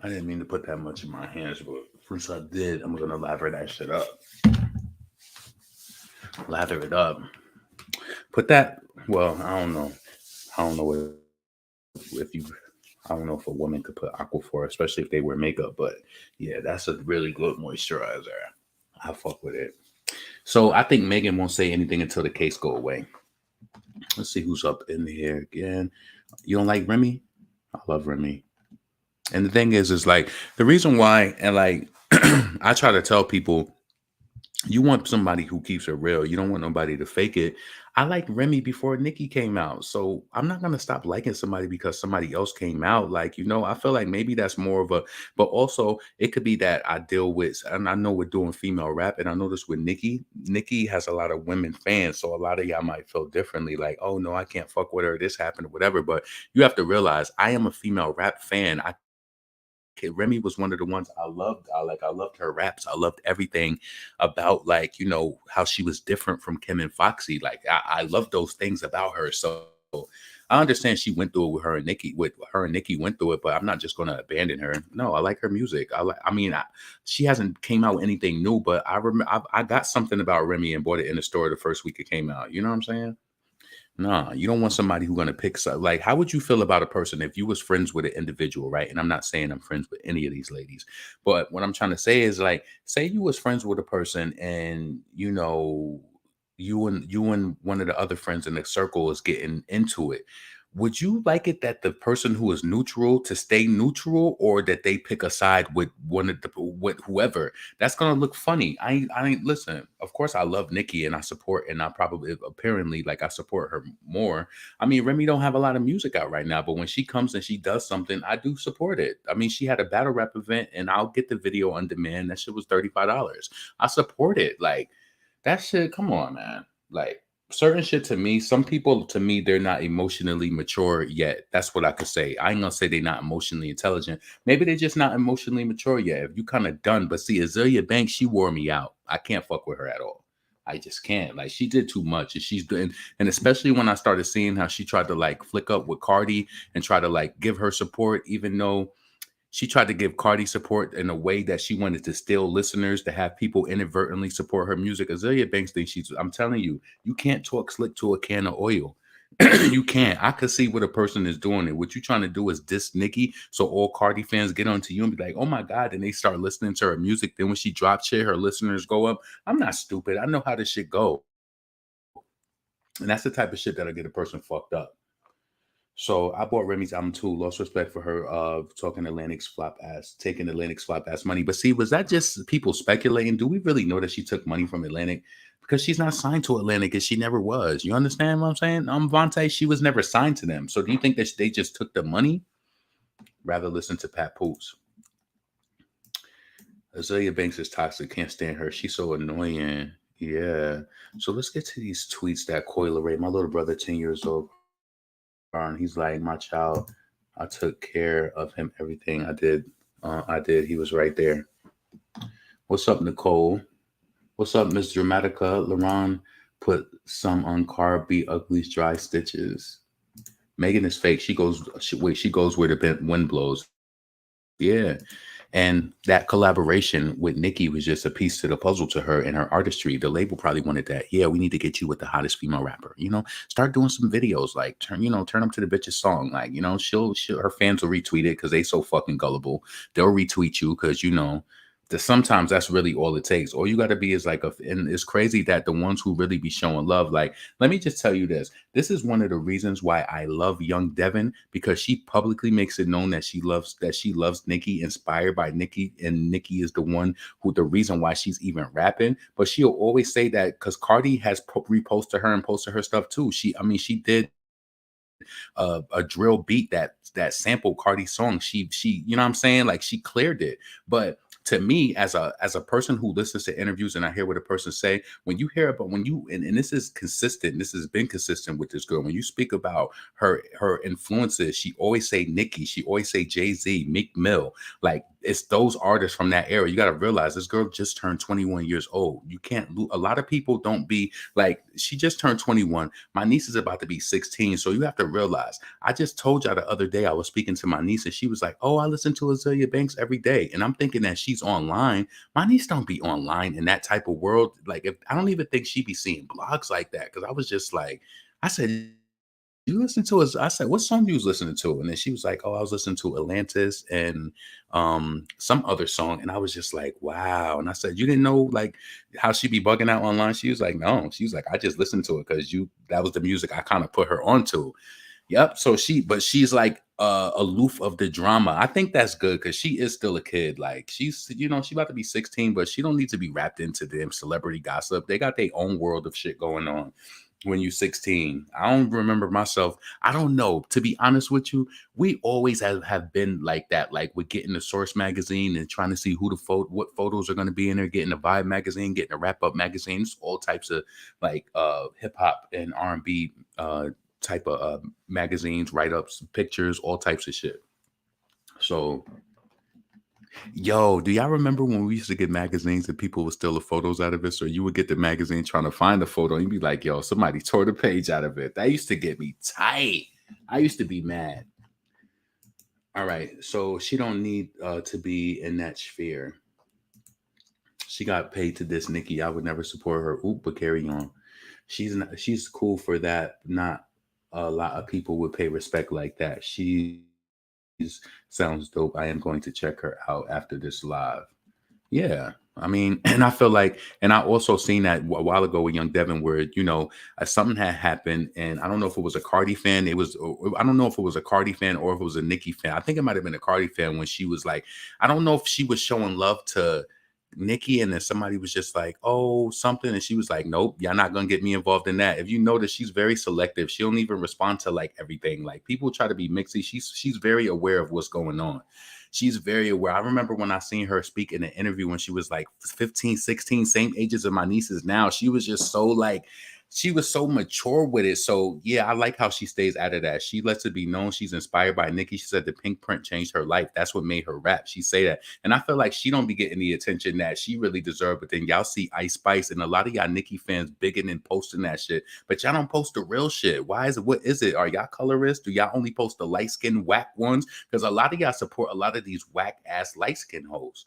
I didn't mean to put that much in my hands, but since I did, I'm gonna lather that shit up. Lather it up. Put that. Well, I don't know. I don't know if you. I don't know if a woman could put Aquaphor, especially if they wear makeup, but yeah, that's a really good moisturizer. I fuck with it. So I think Megan won't say anything until the case go away. Let's see who's up in here again. You don't like Remy? I love Remy. And the thing is like the reason why, and like I try to tell people, you want somebody who keeps it real. You don't want nobody to fake it. I liked Remy before Nicki came out. So I'm not going to stop liking somebody because somebody else came out. Like, you know, I feel like maybe that's more of a, but also it could be that I deal with, and I know we're doing female rap, and I know this with Nicki. Nicki has a lot of women fans. So a lot of y'all might feel differently, like, oh no, I can't fuck with her. This happened or whatever. But you have to realize I am a female rap fan. Remy was one of the ones I loved. I loved her raps. I loved everything about, like, you know, how she was different from Kim and Foxy. Like I love those things about her. So I understand she went through it with her and Nicki. With her and Nicki went through it, but I'm not just going to abandon her. No, I like her music. She hasn't came out with anything new, but I remember I got something about Remy and bought it in the store the first week it came out. You know what I'm saying? Nah, you don't want somebody who's gonna pick some. Like, how would you feel about a person if you was friends with an individual, right? And I'm not saying I'm friends with any of these ladies, but what I'm trying to say is, like, say you was friends with a person, and you know, you and one of the other friends in the circle is getting into it. Would you like it that the person who is neutral to stay neutral, or that they pick a side with with whoever? That's gonna look funny. I ain't listen. Of course, I love Nicki and I support, and I probably apparently like I support her more. I mean, Remy don't have a lot of music out right now, but when she comes and she does something, I do support it. I mean, she had a battle rap event, and I'll get the video on demand. That shit was $35. I support it. Like that shit. Come on, man. Like certain shit to me, some people to me, they're not emotionally mature yet. That's what I could say. I ain't gonna say they're not emotionally intelligent. Maybe they're just not emotionally mature yet. If you kind of done, but see, Azealia Banks, she wore me out. I can't fuck with her at all. I just can't. Like she did too much, and she's doing, and especially when I started seeing how she tried to like flick up with Cardi and try to like give her support, even though she tried to give Cardi support in a way that she wanted to steal listeners, to have people inadvertently support her music. Azealia Banks thinks I'm telling you, you can't talk slick to a can of oil. You can't. I could see what a person is doing. It. What you're trying to do is diss Nicki, so all Cardi fans get onto you and be like, oh my God, and they start listening to her music. Then when she drops shit, her listeners go up. I'm not stupid. I know how this shit go. And that's the type of shit that'll get a person fucked up. So I bought Remy's album too. Lost respect for her taking Atlantic's flop ass money. But see, was that just people speculating? Do we really know that she took money from Atlantic? Because she's not signed to Atlantic, and she never was. You understand what I'm saying? Vontae, she was never signed to them. So do you think that they just took the money? Rather listen to Pat Poops. Azealia Banks is toxic. Can't stand her. She's so annoying. Yeah. So let's get to these tweets that Leray, my little brother, 10 years old. He's like, my child, I took care of him, everything I did. He was right there. What's up, Nicole? What's up, Miss Dramatica? LaRon put some on Cardi Ugly's dry stitches. Megan is fake. She goes where the wind blows. Yeah. And that collaboration with Nicki was just a piece to the puzzle to her and her artistry. The label probably wanted that. Yeah, we need to get you with the hottest female rapper. You know, start doing some videos, like turn them to the bitch's song. Like, you know, her fans will retweet it because they so fucking gullible. They'll retweet you because, you know, sometimes that's really all it takes. All you got to be is like and it's crazy that the ones who really be showing love, like, let me just tell you this. This is one of the reasons why I love young Devin, because she publicly makes it known that she loves Nicki, inspired by Nicki, and Nicki is the reason why she's even rapping. But she'll always say that because Cardi has reposted her and posted her stuff too. She did a drill beat that sampled Cardi's song. She you know what I'm saying? Like she cleared it. But to me, as a person who listens to interviews and I hear what a person say, and this is consistent, this has been consistent with this girl. When you speak about her influences, she always say Nicki, she always say Jay-Z, Meek Mill. Like it's those artists from that era. You got to realize this girl just turned 21 years old. You can't a lot of people don't be like, she just turned 21. My niece is about to be 16. So you have to realize, I just told y'all the other day, I was speaking to my niece and she was like, oh, I listen to Azealia Banks every day. And I'm thinking that she's online. My niece don't be online in that type of world. Like I don't even think she be seeing blogs like that. Cause I was just like, I said, you listen to us? I said, what song you was listening to? And then she was like, oh, I was listening to Atlantis and some other song. And I was just like, wow. And I said, you didn't know like how she be bugging out online? She was like, no. She was like, I just listened to it because that was the music I kind of put her onto. Yep. So she's like aloof of the drama. I think that's good because she is still a kid. Like she's, she about to be 16, but she don't need to be wrapped into them celebrity gossip. They got their own world of shit going on. When you're 16, I don't remember myself. I don't know. To be honest with you, we always have been like that. Like we're getting the Source magazine and trying to see who what photos are going to be in there, getting the Vibe magazine, getting the Wrap Up magazines, all types of like hip hop and R&B type of magazines, write-ups, pictures, all types of shit. So yo, do y'all remember when we used to get magazines and people would steal the photos out of it? So you would get the magazine trying to find the photo and you'd be like, yo, somebody tore the page out of it. That used to get me tight. I used to be mad. All right, so she don't need to be in that sphere. She got paid to diss Nicki. I would never support her. Oop, but carry on. She's cool for that. Not a lot of people would pay respect like that. She sounds dope. I am going to check her out after this live. Yeah, I mean, and I feel like, and I also seen that a while ago with Young Devin, where something had happened, and I don't know if it was a Cardi fan. I don't know if it was a Cardi fan or if it was a Nicki fan. I think it might have been a Cardi fan when she was like, I don't know if she was showing love to Nicki, and then somebody was just like, oh, something, and she was like, nope, y'all not gonna get me involved in that. If you notice, she's very selective. She don't even respond to like everything. Like people try to be mixy. She's very aware of what's going on. She's very aware. I remember when I seen her speak in an interview when she was like 15, 16, same ages as my nieces now. She was just so like, she was so mature with it. So yeah, I like how she stays out of that. She lets it be known she's inspired by Nicki. She said the pink print changed her life. That's what made her rap. She say that. And I feel like she don't be getting the attention that she really deserved. But then y'all see Ice Spice and a lot of y'all Nicki fans bigging and posting that shit. But y'all don't post the real shit. Why is it? What is it? Are y'all colorists? Do y'all only post the light-skinned whack ones? Because a lot of y'all support a lot of these whack-ass light-skinned hoes.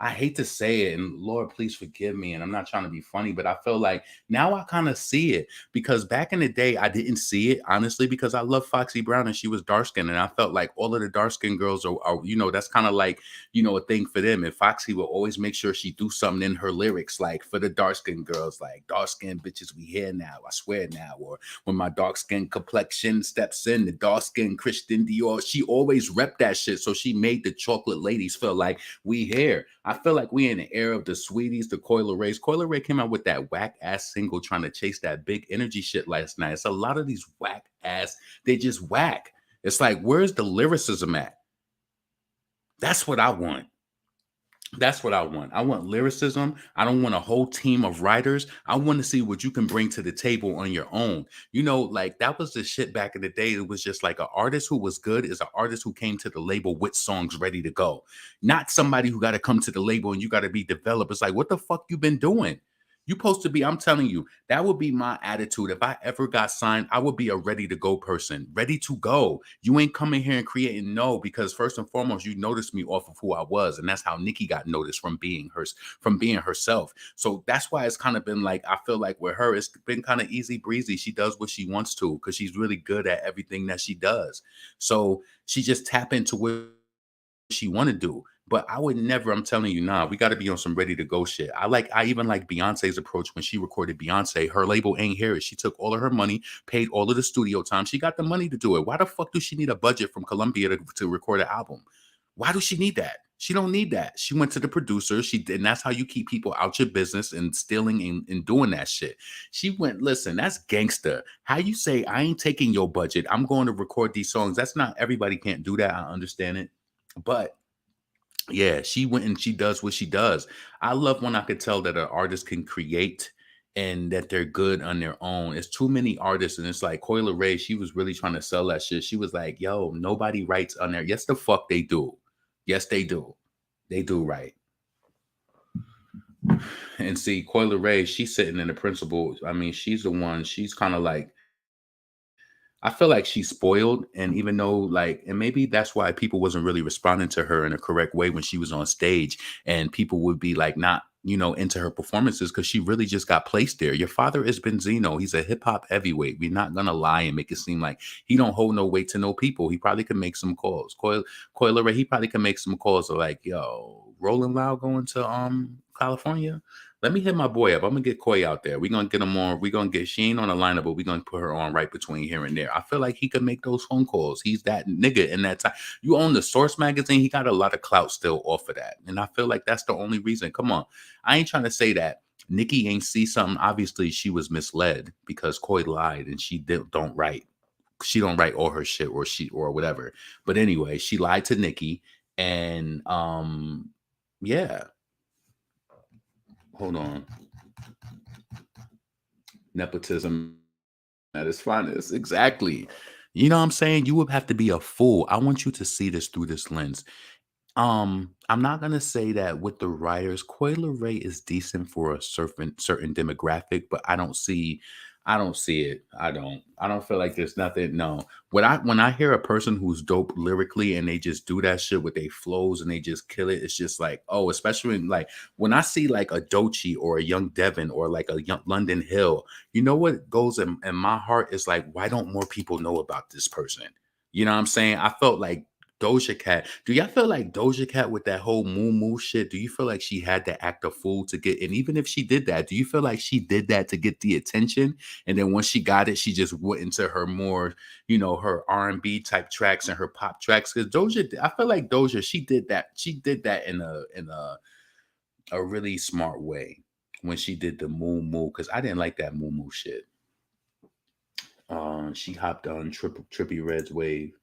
I hate to say it, and Lord, please forgive me, and I'm not trying to be funny, but I feel like now I kind of see it, because back in the day, I didn't see it, honestly, because I love Foxy Brown, and she was dark-skinned, and I felt like all of the dark-skinned girls are that's kind of like, a thing for them, and Foxy will always make sure she do something in her lyrics, like for the dark-skinned girls, like, dark-skinned bitches, we here now, I swear now, or when my dark-skinned complexion steps in, the dark-skinned Christian Dior, she always repped that shit, so she made the chocolate ladies feel like we here. I feel like we in the era of the Sweeties, the Coil Rays. Coil Ray came out with that whack ass single trying to chase that big energy shit last night. It's a lot of these whack ass, they just whack. It's like, where's the lyricism at? That's what I want. That's what I want. I want lyricism. I don't want a whole team of writers. I want to see what you can bring to the table on your own. Like that was the shit back in the day. It was just like an artist who was good is an artist who came to the label with songs ready to go. Not somebody who got to come to the label and you got to be developed. It's like, what the fuck you been doing? You supposed to be, I'm telling you, that would be my attitude. If I ever got signed, I would be a ready to go person, ready to go. You ain't coming here and creating because first and foremost, you noticed me off of who I was. And that's how Nicki got noticed from being herself. So that's why it's kind of been like, I feel like with her, it's been kind of easy breezy. She does what she wants to because she's really good at everything that she does. So she just tap into what she want to do. But I would never, I'm telling you, we got to be on some ready to go shit. I even like Beyonce's approach when she recorded Beyonce. Her label ain't hear it. She took all of her money, paid all of the studio time. She got the money to do it. Why the fuck does she need a budget from Columbia to record an album? Why does she need that? She don't need that. She went to the producer. And that's how you keep people out your business and stealing and doing that shit. She went, listen, that's gangster. How you say, I ain't taking your budget. I'm going to record these songs. That's not, everybody can't do that. I understand it. But yeah, she went and she does what she does. I love when I could tell that an artist can create and that they're good on their own. It's too many artists, and it's like Coil Ray, she was really trying to sell that shit. She was like, yo, nobody writes on there. Yes, the fuck they do. Yes, they do. They do right. And see, Coil Ray, she's sitting in the principal. I mean, she's the one, she's kind of like, I feel like she's spoiled, and even though and maybe that's why people wasn't really responding to her in a correct way when she was on stage, and people would be like not, into her performances because she really just got placed there. Your father is Benzino. He's a hip hop heavyweight. We're not gonna lie and make it seem like he don't hold no weight to no people. He probably could make some calls. Coil Ray, he probably can make some calls like, yo, Rolling Loud going to California. Let me hit my boy up. I'm gonna get Koi out there. We're gonna get him on. We're gonna get she ain't on the lineup, but we're gonna put her on right between here and there. I feel like he could make those phone calls. He's that nigga in that time. You own the Source magazine, he got a lot of clout still off of that. And I feel like that's the only reason. Come on. I ain't trying to say that Nicki ain't see something. Obviously, she was misled because Koi lied and she don't write. She don't write all her shit or whatever. But anyway, she lied to Nicki and yeah. Hold on. Nepotism at its finest. Exactly. You know what I'm saying? You would have to be a fool. I want you to see this through this lens. I'm not gonna say that with the writers, Coi Leray is decent for a certain demographic, but I don't see it. I don't feel like there's nothing. No. When I hear a person who's dope lyrically and they just do that shit with their flows and they just kill it, it's just like, oh, especially when I see like a Doechii or a young Devin or like a young London Hill, you know what goes in my heart is like, why don't more people know about this person? You know what I'm saying? I felt like Doja Cat. Do y'all feel like Doja Cat with that whole moo shit? Do you feel like she had to act a fool to get? And even if she did that, do you feel like she did that to get the attention? And then once she got it, she just went into her more, her R&B type tracks and her pop tracks. Because Doja, I feel like Doja, she did that. She did that in a really smart way when she did the moo. Because I didn't like that moo shit. She hopped on Trippie Redd's wave.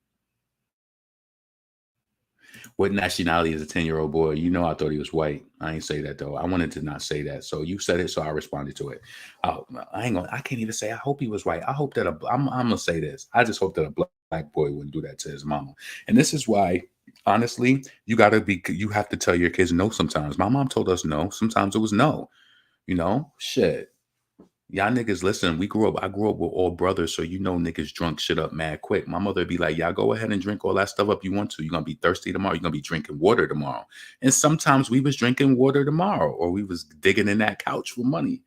What nationality is a 10-year-old boy? I thought he was white. I ain't say that though. I wanted to not say that. So you said it, so I responded to it. I can't even say I hope he was white. I hope that I'm gonna say this. I just hope that a black boy wouldn't do that to his mama. And this is why, honestly, you have to tell your kids no sometimes. My mom told us no. Sometimes it was no. Shit. Y'all niggas listen, I grew up with all brothers, so niggas drunk shit up mad quick. My mother would be like, y'all go ahead and drink all that stuff up you want to. You're going to be thirsty tomorrow. You're going to be drinking water tomorrow. And sometimes we was drinking water tomorrow, or we was digging in that couch for money.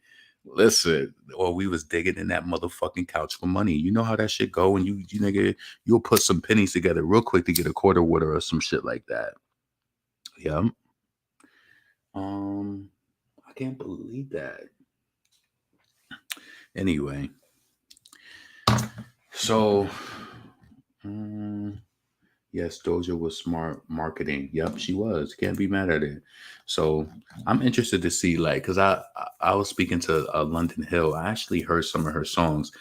Listen, or we was digging in that motherfucking couch for money. You know how that shit go, and you nigga, you'll put some pennies together real quick to get a quart of water or some shit like that. Yeah. I can't believe that. Anyway, so yes, Doja was smart marketing. Yep, she was. Can't be mad at it. So I'm interested to see, because I was speaking to London Hill. I actually heard some of her songs,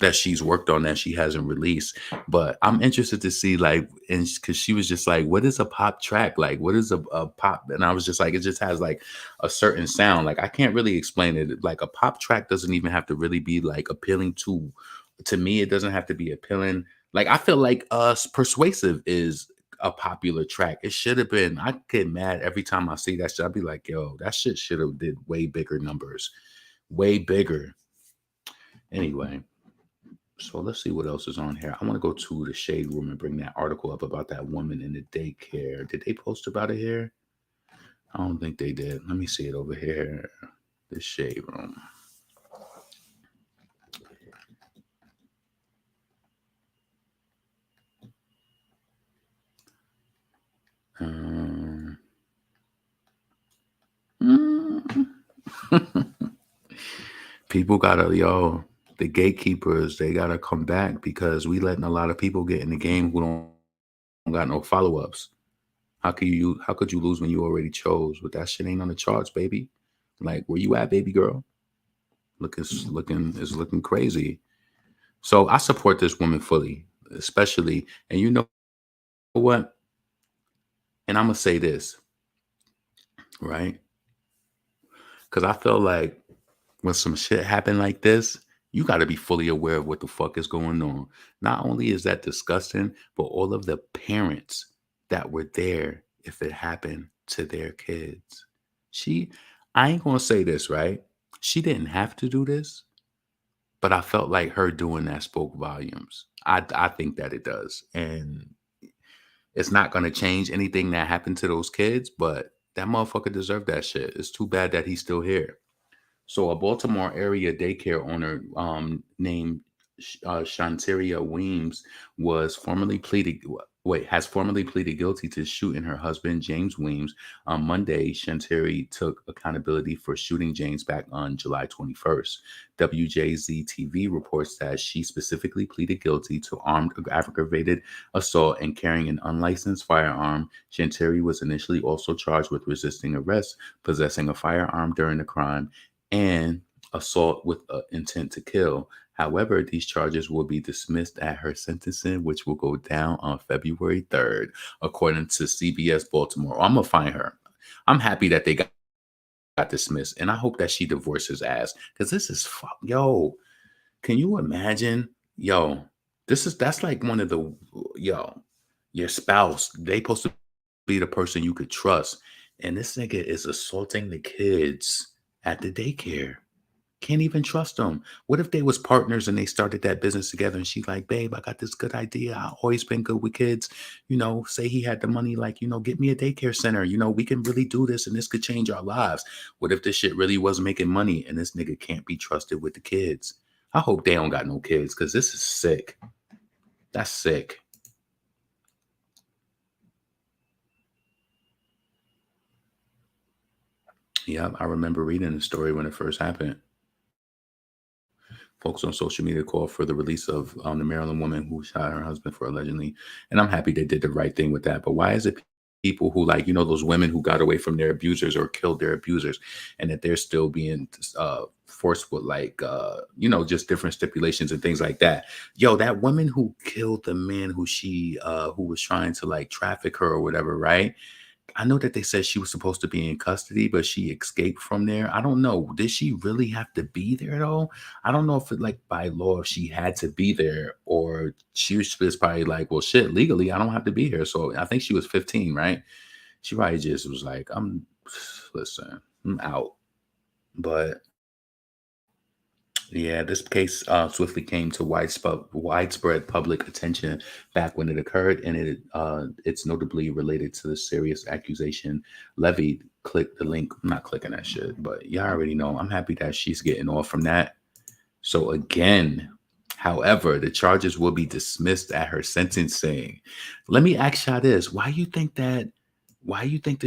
that she's worked on that she hasn't released. But I'm interested to see, and because she was just like, what is a pop track? What is a pop? And I was just like, it just has a certain sound. I can't really explain it. A pop track doesn't even have to really be appealing to me. It doesn't have to be appealing. I feel like Persuasive is a popular track. It should have been. I get mad every time I see that shit. I'd be like, yo, that shit should have did way bigger numbers. Way bigger. Anyway, so let's see what else is on here. I want to go to the Shade Room and bring that article up about that woman in the daycare. Did they post about it here? I don't think they did. Let me see it over here. The Shade Room. People gotta, the gatekeepers, they gotta come back because we letting a lot of people get in the game who don't got no follow-ups. How could you lose when you already chose? But that shit ain't on the charts, baby. Where you at, baby girl? It's looking crazy. So I support this woman fully, especially, and you know what? And I'm gonna say this, right? Because I feel like when some shit happen like this, you got to be fully aware of what the fuck is going on. Not only is that disgusting, but all of the parents that were there if it happened to their kids. I ain't going to say this, right? She didn't have to do this, but I felt like her doing that spoke volumes. I think that it does. And it's not going to change anything that happened to those kids, but that motherfucker deserved that shit. It's too bad that he's still here. So a Baltimore area daycare owner named Shanteria Weems was formally pleaded has formally pleaded guilty to shooting her husband, James Weems. On Monday, Shantari took accountability for shooting James back on July 21st. WJZ-TV reports that she specifically pleaded guilty to armed aggravated assault and carrying an unlicensed firearm. Shantari was initially also charged with resisting arrest, possessing a firearm during the crime, and assault with intent to kill. However, these charges will be dismissed at her sentencing, which will go down on February 3rd, according to CBS Baltimore. I'm going to find her. I'm happy that they got dismissed, and I hope that she divorces his ass, because this is, yo, can you imagine? Yo, that's like one of the, your spouse, they supposed to be the person you could trust, and this nigga is assaulting the kids at the daycare. Can't even trust them. What if they was partners and they started that business together and she's like, babe, I got this good idea. I've always been good with kids. Say he had the money, like, get me a daycare center. We can really do this and this could change our lives. What if this shit really was making money and this nigga can't be trusted with the kids? I hope they don't got no kids, because this is sick. That's sick. Yeah, I remember reading the story when it first happened. Folks on social media called for the release of the Maryland woman who shot her husband for allegedly. And I'm happy they did the right thing with that. But why is it people who, like, those women who got away from their abusers or killed their abusers, and that they're still being forced with, like, just different stipulations and things like that? Yo, that woman who killed the man who who was trying to, like, traffic her or whatever, right? I know that they said she was supposed to be in custody, but she escaped from there. I don't know. Did she really have to be there, though? I don't know if it, like, by law, if she had to be there, or she was probably like, well, shit, legally, I don't have to be here. So I think she was 15, right? She probably just was like, I'm out. But yeah, this case swiftly came to widespread public attention back when it occurred, and it's notably related to the serious accusation levied. Click the link. I'm not clicking that shit, but y'all already know. I'm happy that she's getting off from that. So again, however, the charges will be dismissed at her sentencing. Let me ask y'all this: why you think the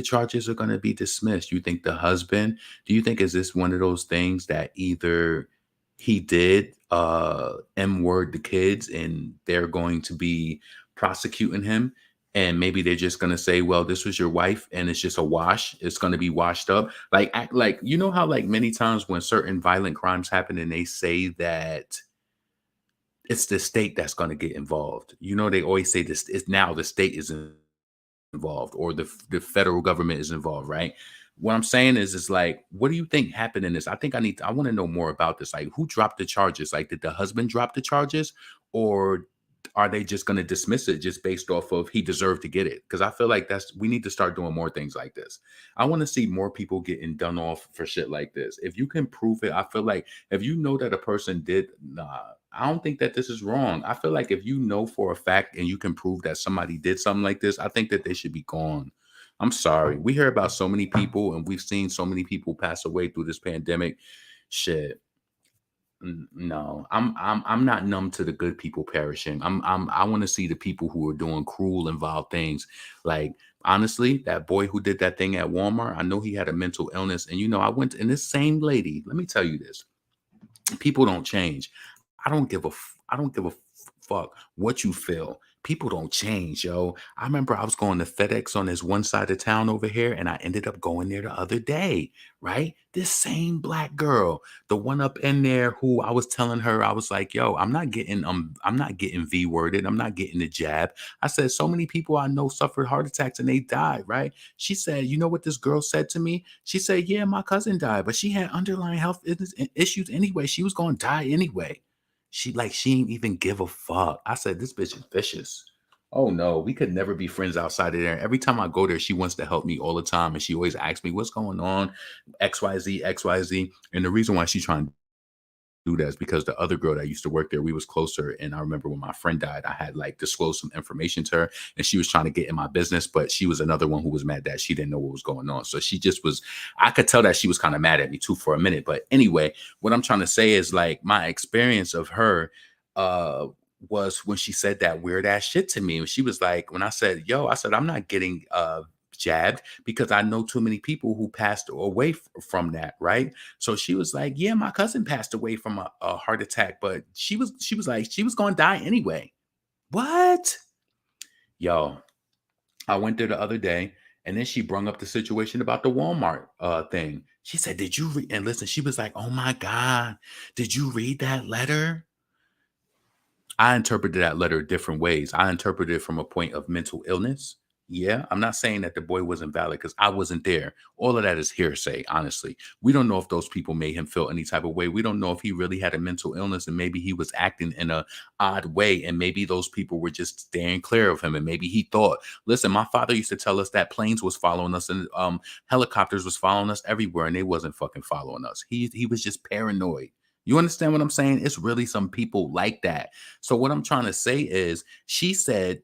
charges are going to be dismissed? You think the husband? Do you think is this one of those things that either he did M-word the kids and they're going to be prosecuting him, and maybe they're just going to say, well, this was your wife and it's just a wash, it's going to be washed up, like how, like, many times when certain violent crimes happen and they say that it's the state that's going to get involved, they always say this is now the state is involved, or the federal government is involved, right? What I'm saying is like, what do you think happened in this? I want to know more about this. Like, who dropped the charges? Like, did the husband drop the charges, or are they just going to dismiss it just based off of he deserved to get it? Because I feel like we need to start doing more things like this. I want to see more people getting done off for shit like this. If you can prove it, I feel like if you know that a person did, I don't think that this is wrong. I feel like if you know for a fact and you can prove that somebody did something like this, I think that they should be gone. I'm sorry. We hear about so many people, and we've seen so many people pass away through this pandemic. Shit. No, I'm not numb to the good people perishing. I want to see the people who are doing cruel and vile things. Like, honestly, that boy who did that thing at Walmart, I know he had a mental illness. And I went, and this same lady, let me tell you this. People don't change. I don't give a fuck what you feel. People don't change, yo. I remember I was going to FedEx on this one side of town over here, and I ended up going there the other day, right? This same black girl, the one up in there who I was telling her, I was like, yo, I'm not getting V-worded. I'm not getting the jab. I said, so many people I know suffered heart attacks and they died, right? She said, you know what this girl said to me? She said, yeah, my cousin died, but she had underlying health issues anyway. She was going to die anyway. She ain't even give a fuck. I said, this bitch is vicious. Oh no, we could never be friends outside of there. Every time I go there, she wants to help me all the time. And she always asks me, what's going on? XYZ, XYZ. And the reason why she's trying to do that is because the other girl that used to work there, we was closer. And I remember when my friend died, I had like disclosed some information to her, and she was trying to get in my business, but she was another one who was mad that she didn't know what was going on. So she just was, I could tell that she was kind of mad at me too for a minute. But anyway, what I'm trying to say is, like, my experience of her, was when she said that weird ass shit to me. And she was like, when I said, yo, I said, I'm not getting jabbed because I know too many people who passed away from that, right? So she was like, yeah, my cousin passed away from a heart attack, but she was like, she was gonna die anyway. What? Yo, I went there the other day, and then she brung up the situation about the Walmart thing. She said, did you read? And listen, she was like, oh my God, did you read that letter? I interpreted that letter different ways. I interpreted it from a point of mental illness. Yeah, I'm not saying that the boy wasn't valid because I wasn't there. All of that is hearsay, honestly. We don't know if those people made him feel any type of way. We don't know if he really had a mental illness and maybe he was acting in a odd way and maybe those people were just staying clear of him and maybe he thought, listen, my father used to tell us that planes was following us and helicopters was following us everywhere and they wasn't fucking following us. He was just paranoid. You understand what I'm saying? It's really some people like that. So what I'm trying to say is she said,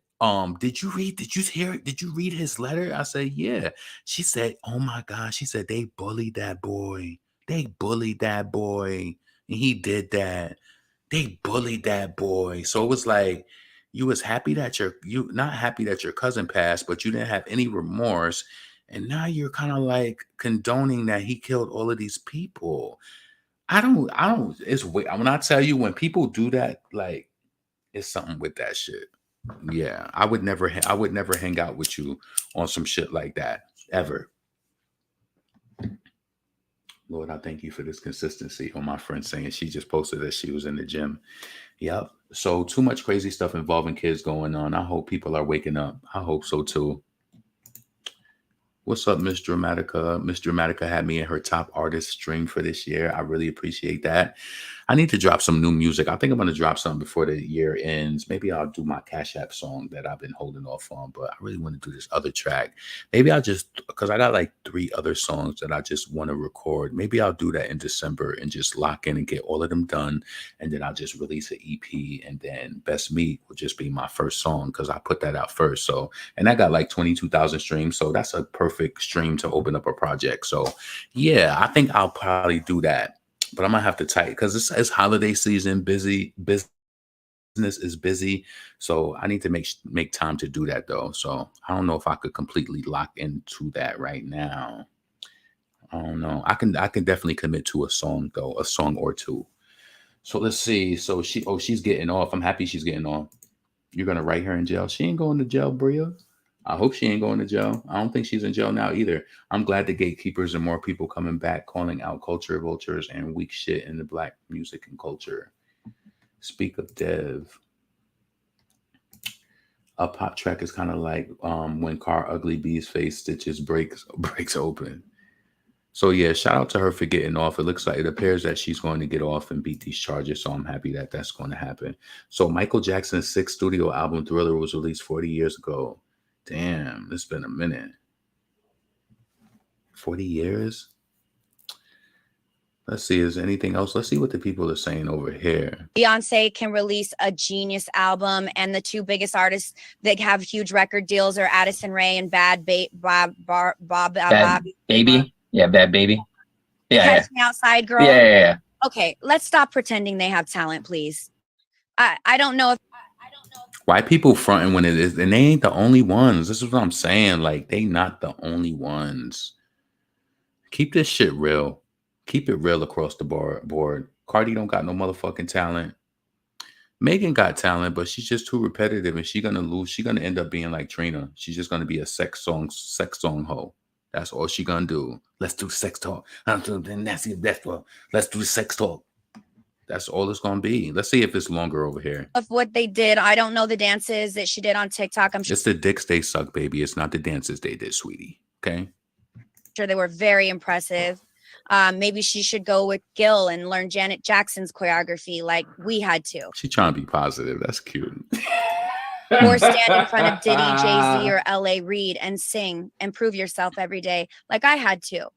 did you read his letter? I said, yeah. She said, oh my God. She said, they bullied that boy. They bullied that boy. And he did that. They bullied that boy. So it was like, you was happy that you not happy that your cousin passed, but you didn't have any remorse. And now you're kind of like condoning that he killed all of these people. I don't, it's when I tell you, when people do that, like, it's something with that shit. Yeah, I would never hang out with you on some shit like that ever. Lord, I thank you for this consistency on my friend saying she just posted that she was in the gym. Yep. So too much crazy stuff involving kids going on. I hope people are waking up. I hope so too. What's up, Miss Dramatica? Miss Dramatica had me in her top artist string for this year. I really appreciate that. I need to drop some new music. I think I'm going to drop something before the year ends. Maybe I'll do my Cash App song that I've been holding off on, but I really want to do this other track. Maybe I'll just, because I got like 3 other songs that I just want to record. Maybe I'll do that in December and just lock in and get all of them done. And then I'll just release an EP and then Best Me will just be my first song because I put that out first. So, and I got like 22,000 streams. So that's a perfect stream to open up a project. So yeah, I think I'll probably do that. But I'm gonna have to tight because it's holiday season, busy, business is busy. So I need to make time to do that though. So I don't know if I could completely lock into that right now. I don't know. I can definitely commit to a song though, a song or two. So let's see. So she's getting off. I'm happy she's getting off. You're gonna write her in jail. She ain't going to jail, Bria. I hope she ain't going to jail. I don't think she's in jail now either. I'm glad the gatekeepers and more people coming back, calling out culture vultures and weak shit in the Black music and culture. Speak of Dev. A pop track is kind of like when Car Ugly B's face stitches breaks open. So yeah, shout out to her for getting off. It appears that she's going to get off and beat these charges. So I'm happy that that's going to happen. So Michael Jackson's 6th studio album Thriller was released 40 years ago. Damn, it's been a minute. 40 years? Let's see, is there anything else? Let's see what the people are saying over here. Beyonce can release a genius album, and the 2 biggest artists that have huge record deals are Addison Rae and Bad Baby. Yeah, Bad Baby. Yeah. Catch Me Outside, girl. Yeah. Okay, let's stop pretending they have talent, please. I don't know if. Why people fronting when it is, and they ain't the only ones. This is what I'm saying. Like, they not the only ones. Keep this shit real. Keep it real across the board. Cardi don't got no motherfucking talent. Megan got talent, but she's just too repetitive, and she's gonna lose. She's gonna end up being like Trina. She's just gonna be a sex song hoe. That's all she gonna do. Let's do sex talk. Let's do sex talk. That's all it's going to be. Let's see if it's longer over here. Of what they did. I don't know the dances that she did on TikTok. I'm sure it's the dicks they suck, baby. It's not the dances they did, sweetie. Okay. Sure they were very impressive. Maybe she should go with Gil and learn Janet Jackson's choreography like we had to. She trying to be positive. That's cute. Or stand in front of Diddy, Jay-Z, or L.A. Reid and sing and prove yourself every day like I had to.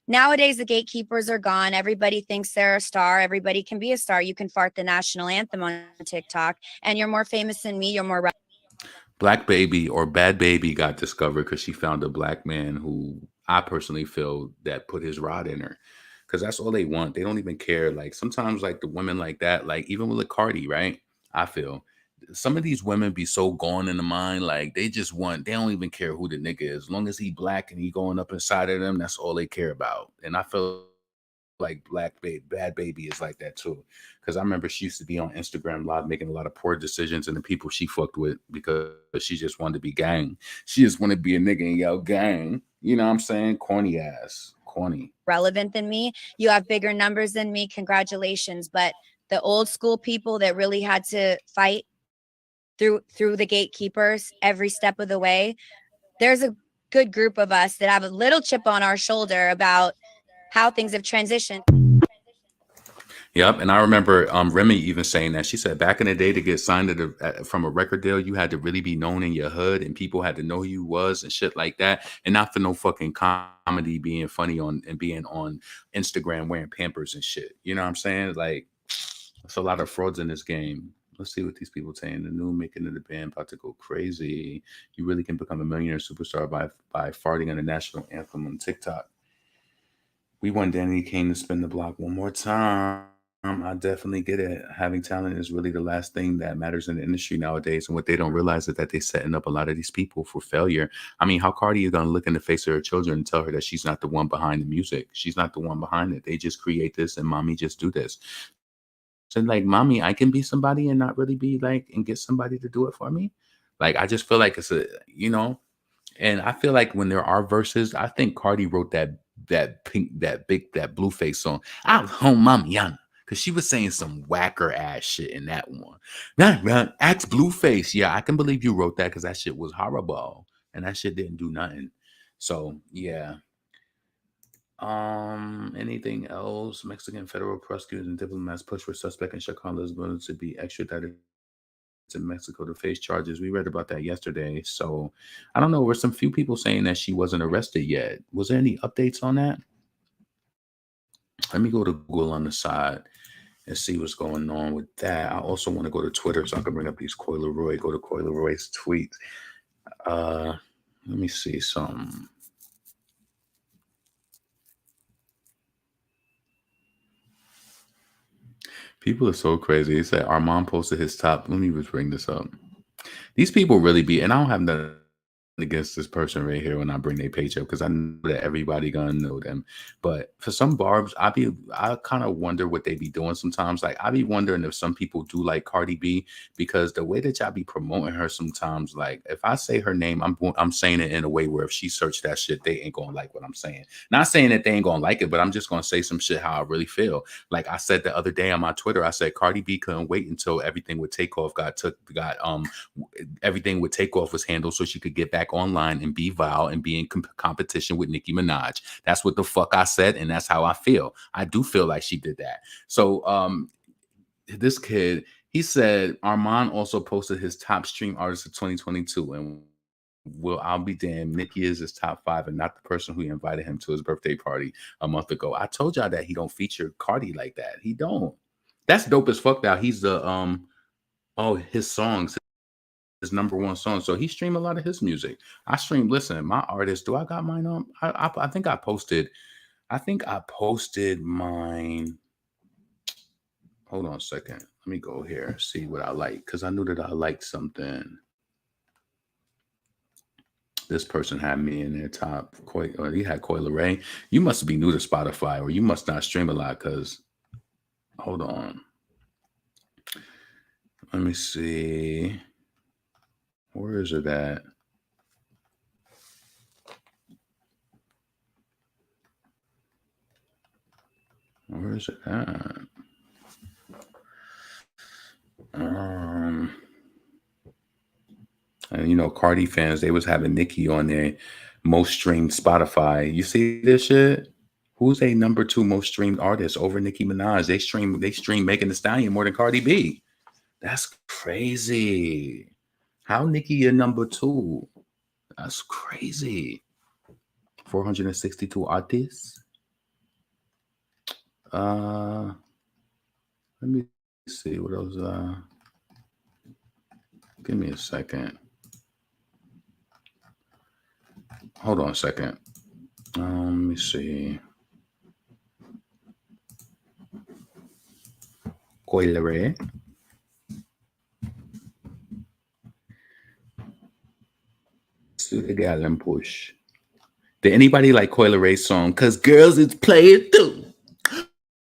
Nowadays, the gatekeepers are gone. Everybody thinks they're a star. Everybody can be a star. You can fart the national anthem on TikTok, and you're more famous than me. You're more. Black Baby or Bad Baby got discovered because she found a black man who I personally feel that put his rod in her. Because that's all they want. They don't even care. Like sometimes, like the women like that, like even with Cardi, right? I feel some of these women be so gone in the mind, like they don't even care who the nigga is. As long as he black and he going up inside of them, that's all they care about. And I feel like Bad Baby is like that too. Because I remember she used to be on Instagram Live making a lot of poor decisions, and the people she fucked with because she just wanted to be gang. She just wanted to be a nigga and yell gang. You know what I'm saying? Corny ass. Corny. Relevant than me. You have bigger numbers than me. Congratulations. But the old school people that really had to fight through the gatekeepers every step of the way, there's a good group of us that have a little chip on our shoulder about how things have transitioned. Yep, and I remember Remy even saying that. She said back in the day to get signed from a record deal, you had to really be known in your hood, and people had to know who you was and shit like that, and not for no fucking comedy being funny and being on Instagram wearing Pampers and shit. You know what I'm saying? Like, there's a lot of frauds in this game. Let's see what these people saying. The new making of the band about to go crazy. You really can become a millionaire superstar by farting on the national anthem on TikTok. We want Danny Kane to spin the block one more time. I definitely get it. Having talent is really the last thing that matters in the industry nowadays. And what they don't realize is that they're setting up a lot of these people for failure. I mean, how Cardi is going to look in the face of her children and tell her that she's not the one behind the music. She's not the one behind it. They just create this and mommy just do this. So like, mommy, I can be somebody and not really be like, and get somebody to do it for me. Like, I just feel like it's and I feel like when there are verses, I think Cardi wrote that Blueface song. I'm home, mommy, because she was saying some whacker ass shit in that one. Ask Blueface. Yeah, I can believe you wrote that because that shit was horrible and that shit didn't do nothing. So yeah. Anything else? Mexican federal prosecutors and diplomats push for suspect in Chicago is going to be extradited to Mexico to face charges. We read about that yesterday. So I don't know. There were some few people saying that she wasn't arrested yet. Was there any updates on that? Let me go to Google on the side and see what's going on with that. I also want to go to Twitter so I can bring up these Coy Leroy. Go to Coy Leroy's tweets. Let me see some. People are so crazy. He said Armand posted his top. Let me just bring this up. These people really be, and I don't have nothing against this person right here when I bring their page up because I know that everybody gonna know them. But for some barbs, I kind of wonder what they be doing sometimes. Like I be wondering if some people do like Cardi B because the way that y'all be promoting her sometimes, like if I say her name, I'm saying it in a way where if she search that shit, they ain't gonna like what I'm saying. Not saying that they ain't gonna like it, but I'm just gonna say some shit how I really feel. Like I said the other day on my Twitter, I said Cardi B couldn't wait until everything with Takeoff everything with Takeoff was handled so she could get back online and be vile and be in competition with Nicki Minaj. That's what the fuck I said, and that's how I feel. I do feel like she did that. So this kid, he said Armand also posted his top stream artists of 2022, and I'll be damned, Nicki is his top 5 and not the person who invited him to his birthday party a month ago. I told y'all that he don't feature Cardi like that. He don't. That's dope as fuck. Now he's the his songs, his number one song. So he streamed a lot of his music. I stream. Listen, my artist. Do I got mine on? I think I posted. I think I posted mine. Hold on a second. Let me go here. See what I like because I knew that I liked something. This person had me in their top. He had Coy Leray. You must be new to Spotify, or you must not stream a lot. Because hold on. Let me see. Where is it at? Where is it at? And you know, Cardi fans, they was having Nicki on their most streamed Spotify. You see this shit? Who's a number 2 most streamed artist over Nicki Minaj? They stream Megan Thee Stallion more than Cardi B. That's crazy. How Nicki a number 2? That's crazy. 462 artists. Let me see what else. Give me a second. Hold on a second. Let me see. Coy Leray. with the gal and push. Did anybody like Coi Leray's song? Cause girls is playing too.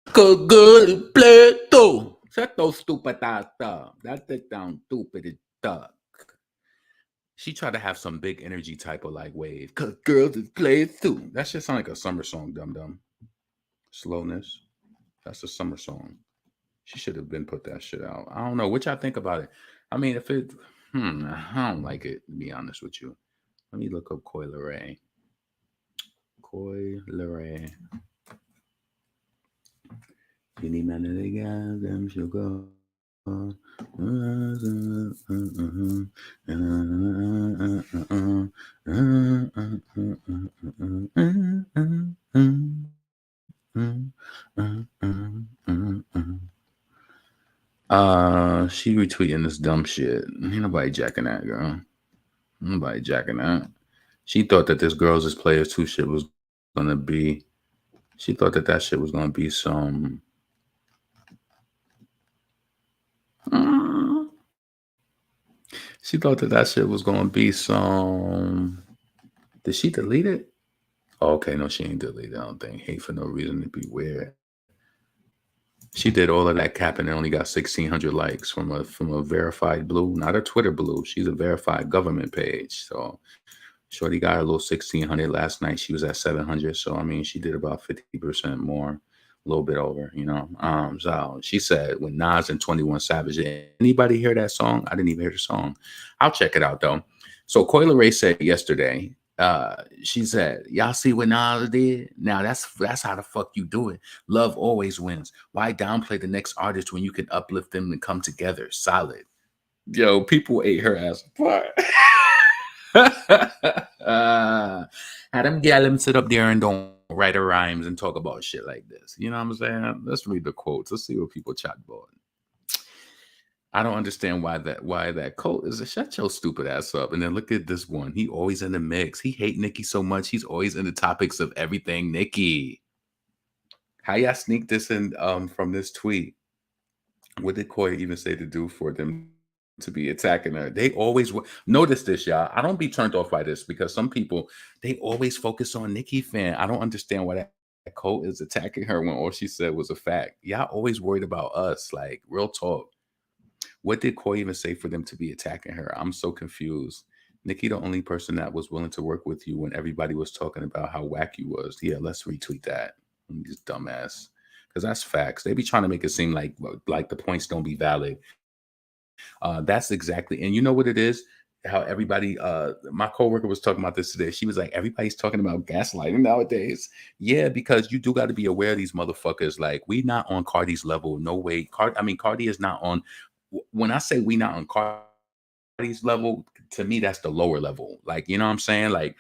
Cause girls is playing too. Shut those stupid ass up. That thing down stupid as duck. She tried to have some big energy type of like wave. Cause girls is playing too. That shit sound like a summer song, dum. Slowness. That's a summer song. She should have been put that shit out. I don't know what y'all think about it. I mean, if it, I don't like it, to be honest with you. Let me look up Coi Leray. Coi Leray. Any man of the guys, them sugar. She retweeting this dumb shit. Ain't nobody jacking that, girl. Nobody jacking that. She thought that this Girls is Players 2 shit was gonna be. She thought that that shit was gonna be some. She thought that that shit was gonna be some. Did she delete it? Oh, okay, no, she ain't deleted. I don't think. Hate for no reason to be weird. She did all of that capping and only got 1,600 likes from a verified blue, not a Twitter blue. She's a verified government page. So shorty got her little 1,600 last night. She was at 700. So I mean, she did about 50% more, a little bit over, you know. So she said with Nas and 21 Savage. Anybody hear that song? I didn't even hear the song. I'll check it out though. So Coi Leray said yesterday. She said, y'all see what Nas did? Now that's how the fuck you do it. Love always wins. Why downplay the next artist when you can uplift them and come together? Solid. Yo, people ate her ass apart. Had them gal sit up there and don't write her rhymes and talk about shit like this. You know what I'm saying? Let's read the quotes. Let's see what people chat about. I don't understand why that Colt is. Shut your stupid ass up. And then look at this one. He always in the mix. He hate Nicki so much. He's always in the topics of everything Nicki. How y'all sneak this in from this tweet? What did Coi even say to do for them to be attacking her? They always notice this, y'all. I don't be turned off by this because some people, they always focus on Nicki fan. I don't understand why that Colt is attacking her when all she said was a fact. Y'all always worried about us. Like, real talk. What did Coi even say for them to be attacking her? I'm so confused. Nicki, the only person that was willing to work with you when everybody was talking about how whack you was. Yeah, let's retweet that. These dumbass. Because that's facts. They be trying to make it seem like the points don't be valid. That's exactly. And you know what it is? How everybody, my coworker was talking about this today. She was like, everybody's talking about gaslighting nowadays. Yeah, because you do got to be aware of these motherfuckers. Like, we not on Cardi's level. No way. Cardi is not on. When I say we not on Cardi's level, to me, that's the lower level. Like, you know what I'm saying? Like,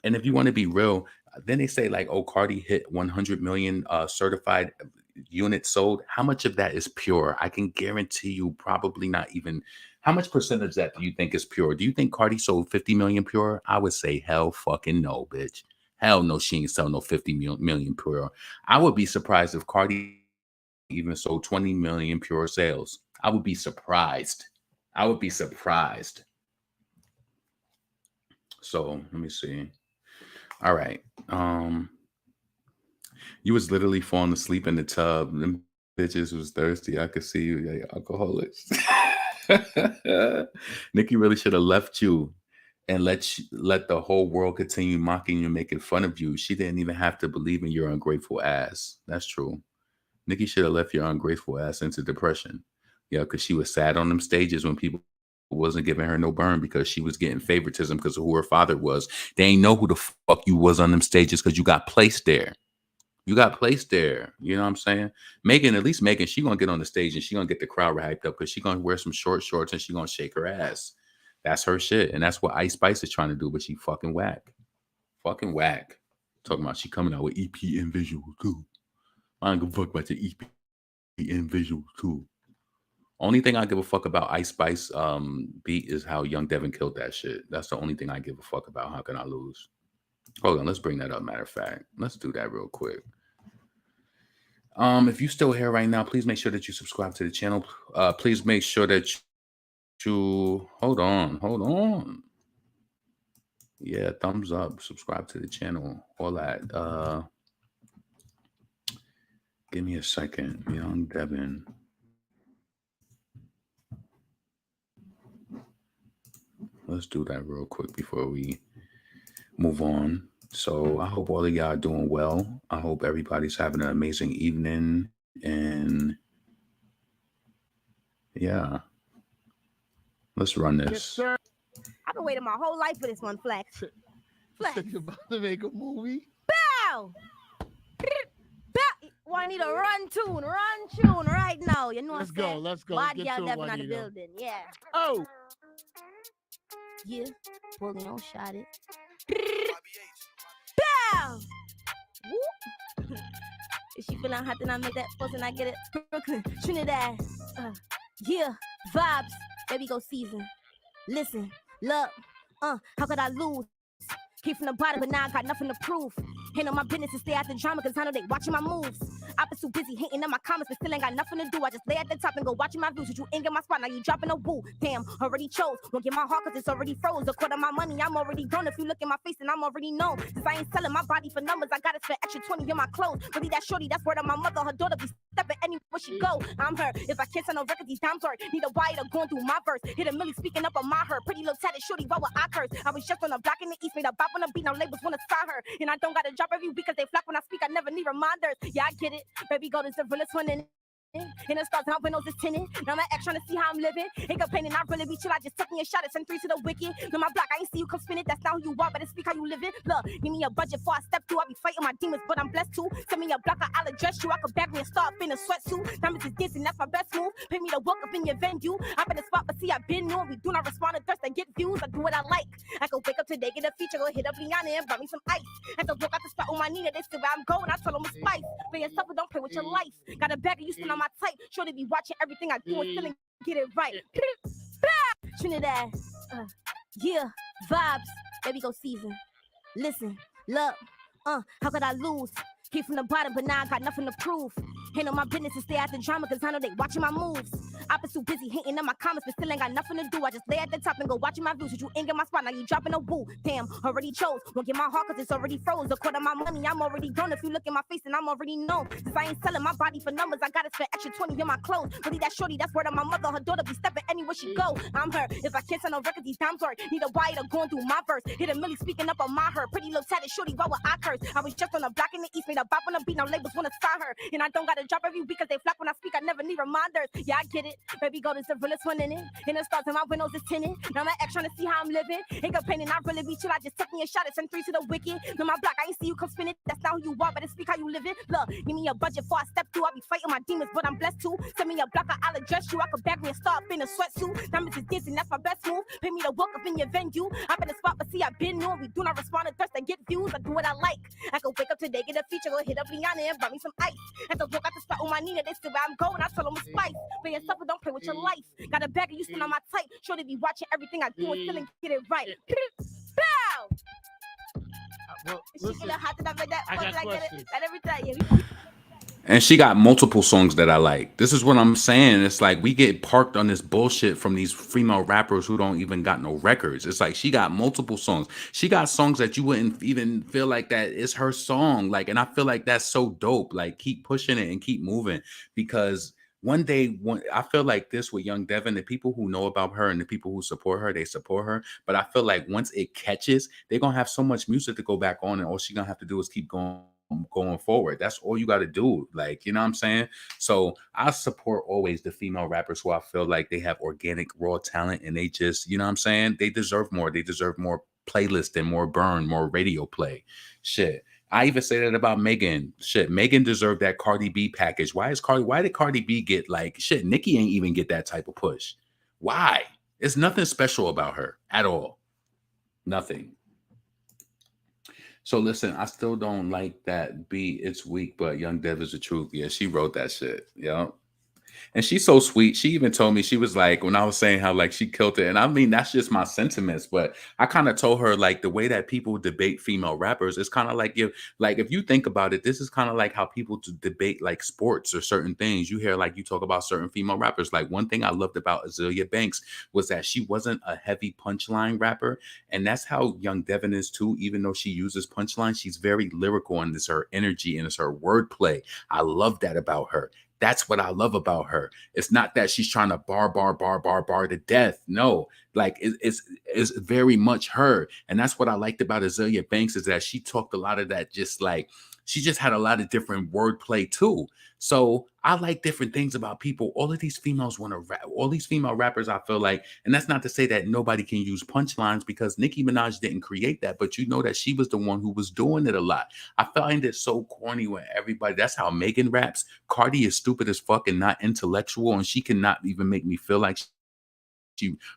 and if you want to be real, then they say like, oh, Cardi hit 100 million certified units sold. How much of that is pure? I can guarantee you probably not even. How much percentage of that do you think is pure? Do you think Cardi sold 50 million pure? I would say hell fucking no, bitch. Hell no, she ain't sell no 50 million pure. I would be surprised if Cardi even sold 20 million pure sales. I would be surprised. I would be surprised. So let me see. All right. You was literally falling asleep in the tub. Them bitches was thirsty. I could see you, yeah, alcoholics. Nicki really should have left you and let the whole world continue mocking you and making fun of you. She didn't even have to believe in your ungrateful ass. That's true. Nicki should have left your ungrateful ass into depression. Yeah, because she was sad on them stages when people wasn't giving her no burn because she was getting favoritism because of who her father was. They ain't know who the fuck you was on them stages because you got placed there. You got placed there. You know what I'm saying? Megan, at least Megan, she gonna get on the stage and she gonna get the crowd hyped up because she gonna wear some short shorts and she gonna shake her ass. That's her shit. And that's what Ice Spice is trying to do, but she fucking whack. Fucking whack. Talking about she coming out with EP and visuals too. I don't give a fuck about the EP and visuals too. Only thing I give a fuck about Ice Spice beat is how Young Devin killed that shit. That's the only thing I give a fuck about. How can I lose? Hold on, let's bring that up. Matter of fact, let's do that real quick. If you're still here right now, please make sure that you subscribe to the channel. Please make sure that you hold on. Yeah, thumbs up, subscribe to the channel, all that. Give me a second. Young Devin. Let's do that real quick before we move on. So I hope all of y'all are doing well. I hope everybody's having an amazing evening. And yeah, let's run this. Yes, sir. I've been waiting my whole life for this one, Flex. Flex. You're about to make a movie? Bow! Bow! Well, I need a run tune right now. You know what I'm saying? Let's go. Body Get out to there it, in the Juanito. building. Yeah. Oh. Yeah. Pulling on shot it. Bow! Whoop. Is she feeling hot? Then I make that fuss and I get it. Brooklyn, Trinidad. Yeah. Vibes. Baby go season. Listen. Look. How could I lose? Came from the bottom, but now I got nothing to prove. Ain't on my business to stay out the drama, cause I know they watching my moves. I've been too busy hating on my comments, but still ain't got nothing to do. I just lay at the top and go watching my views. But you ain't get my spot, now you dropping a woo. Damn, already chose. Won't get my heart cause it's already froze. A quarter of my money, I'm already grown. If you look in my face, then I'm already known. Since I ain't selling my body for numbers, I gotta spend extra 20 on my clothes. Really that shorty, that's word of my mother. Her daughter be stepping anywhere she go. I'm her. If I can't sell no records, these dimes hurt. Need a wire going through my verse. Hit a milli speaking up on my her. Pretty little tatted shorty, why would I curse? I was just on the block in the east, made a bop on the beat. Now labels wanna sign her. And I don't gotta drop every week cause they flock when I speak. I never need reminders. Yeah, I get it. Baby, go to the realest one in it. In the stars, my windows is tinted. Now my ex trying to see how I'm living. Ain't complaining, I really be chill. I just took me a shot at send 3 to the wicked. On my block, I ain't see you come spin it. That's not who you are, but it's speak how you living. Look, give me a budget before I step through. I be fighting my demons, but I'm blessed too. Send me a block, I'll address you. I could bag me and start up in a sweatsuit. Diamonds is dancing, that's my best move. Pay me to walk up in your venue. I'm in the spot, but see, I've been new. We do not respond to thirst and get views. I do what I like. I could wake up today, get a feature, go hit up Rihanna and buy me some ice. And to walk out the spot on my knee, they see where I'm going. I tell them it's spice. Play yourself, but don't play with your life. Got a bag of you still on my type. Sure to be watching everything I do and still get it right. Trinidad. Yeah. Vibes. Baby go season. Listen. Look. How could I lose? Came from the bottom, but now I got nothing to prove. Ain't on my business to stay out the drama, cause I know they watching my moves. I've been too busy hating on my comments, but still ain't got nothing to do. I just lay at the top and go watching my views. But you ain't get my spot, now you dropping a woo. Damn, already chose. Won't get my heart cause it's already froze. A quarter of my money, I'm already grown. If you look in my face, then I'm already known. Since I ain't selling my body for numbers, I gotta spend extra 20 on my clothes. Really that shorty, that's word of my mother. Her daughter be stepping anywhere she go. I'm her. If I can't sell no records, these dimes hurt. Need a wire going through my verse. Hit a milli speaking up on my her. Pretty little tatted shorty, why would I curse? I was just on the block in the east, made a bop on the beat. Now labels wanna sign her. And I don't gotta drop every week cause they flock when I speak. I never need reminders. Yeah, I get it. Baby, go to the realest one in it. In the stars and my windows is tinted. Now my ex trying to see how I'm living. Ain't complaining, I really be chill. I just took me a shot at send 3 to the wicked. On my block, I ain't see you come spin it. That's not who you are, but it's speak how you living. Look, give me a budget before I step through. I be fighting my demons, but I'm blessed too. Send me a block, I'll address you. I could bag me and start up in a sweatsuit. Diamonds is dancing, that's my best move. Pay me to walk up in your venue. I'm in the spot, but see, I've been new. We do not respond to thirst and get views. I do what I like. I could wake up today, get a feature, go hit up Rihanna and buy me some ice. And to walk out the spot on my knee, they see where I'm going. I tell them it's spice. Play yourself, but don't play with your life. Got a bag of you still on my type. Sure to be watching everything I do and still get it right. Bow! Well, She get a hot that I made that. I got I get it. questions. And every time, yeah. And she got multiple songs that I like. This is what I'm saying. It's like we get parked on this bullshit from these female rappers who don't even got no records. It's like she got multiple songs. She got songs that you wouldn't even feel like that is her song. Like, and I feel like that's so dope. Like, keep pushing it and keep moving, because one day, I feel like this with Young Devin, the people who know about her and the people who support her, they support her. But I feel like once it catches, they're going to have so much music to go back on, and all she's going to have to do is keep going forward. That's all you got to do. Like, you know what I'm saying? So I support always the female rappers who I feel like they have organic raw talent, and they just, you know what I'm saying? They deserve more. They deserve more playlist and more burn, more radio play. Shit. I even say that about Megan. Shit, Megan deserved that Cardi B package. Why did Cardi B get like shit? Nicki ain't even get that type of push. Why? It's nothing special about her at all. Nothing. So listen, I still don't like that beat. It's weak, but Young Dev is the truth. Yeah, she wrote that shit. Yeah. And she's so sweet. She even told me, she was like, when I was saying how like she killed it, and I mean that's just my sentiments, but I kind of told her like the way that people debate female rappers is kind of like if you think about it, this is kind of like how people debate like sports or certain things. You hear like you talk about certain female rappers. Like one thing I loved about SZA Banks was that she wasn't a heavy punchline rapper, and that's how young Devin is too. Even though she uses punchline, she's very lyrical, and it's her energy and it's her wordplay. I love that about her. That's what I love about her. It's not that she's trying to bar to death. No, like it's very much her. And that's what I liked about SZA Banks, is that she talked a lot of that, just like she just had a lot of different wordplay too. So I like different things about people. All of these females want to rap. All these female rappers, I feel like, and that's not to say that nobody can use punchlines, because Nicki Minaj didn't create that, but you know that she was the one who was doing it a lot. I find it so corny when everybody, that's how Megan raps. Cardi is stupid as fuck and not intellectual, and she cannot even make me feel like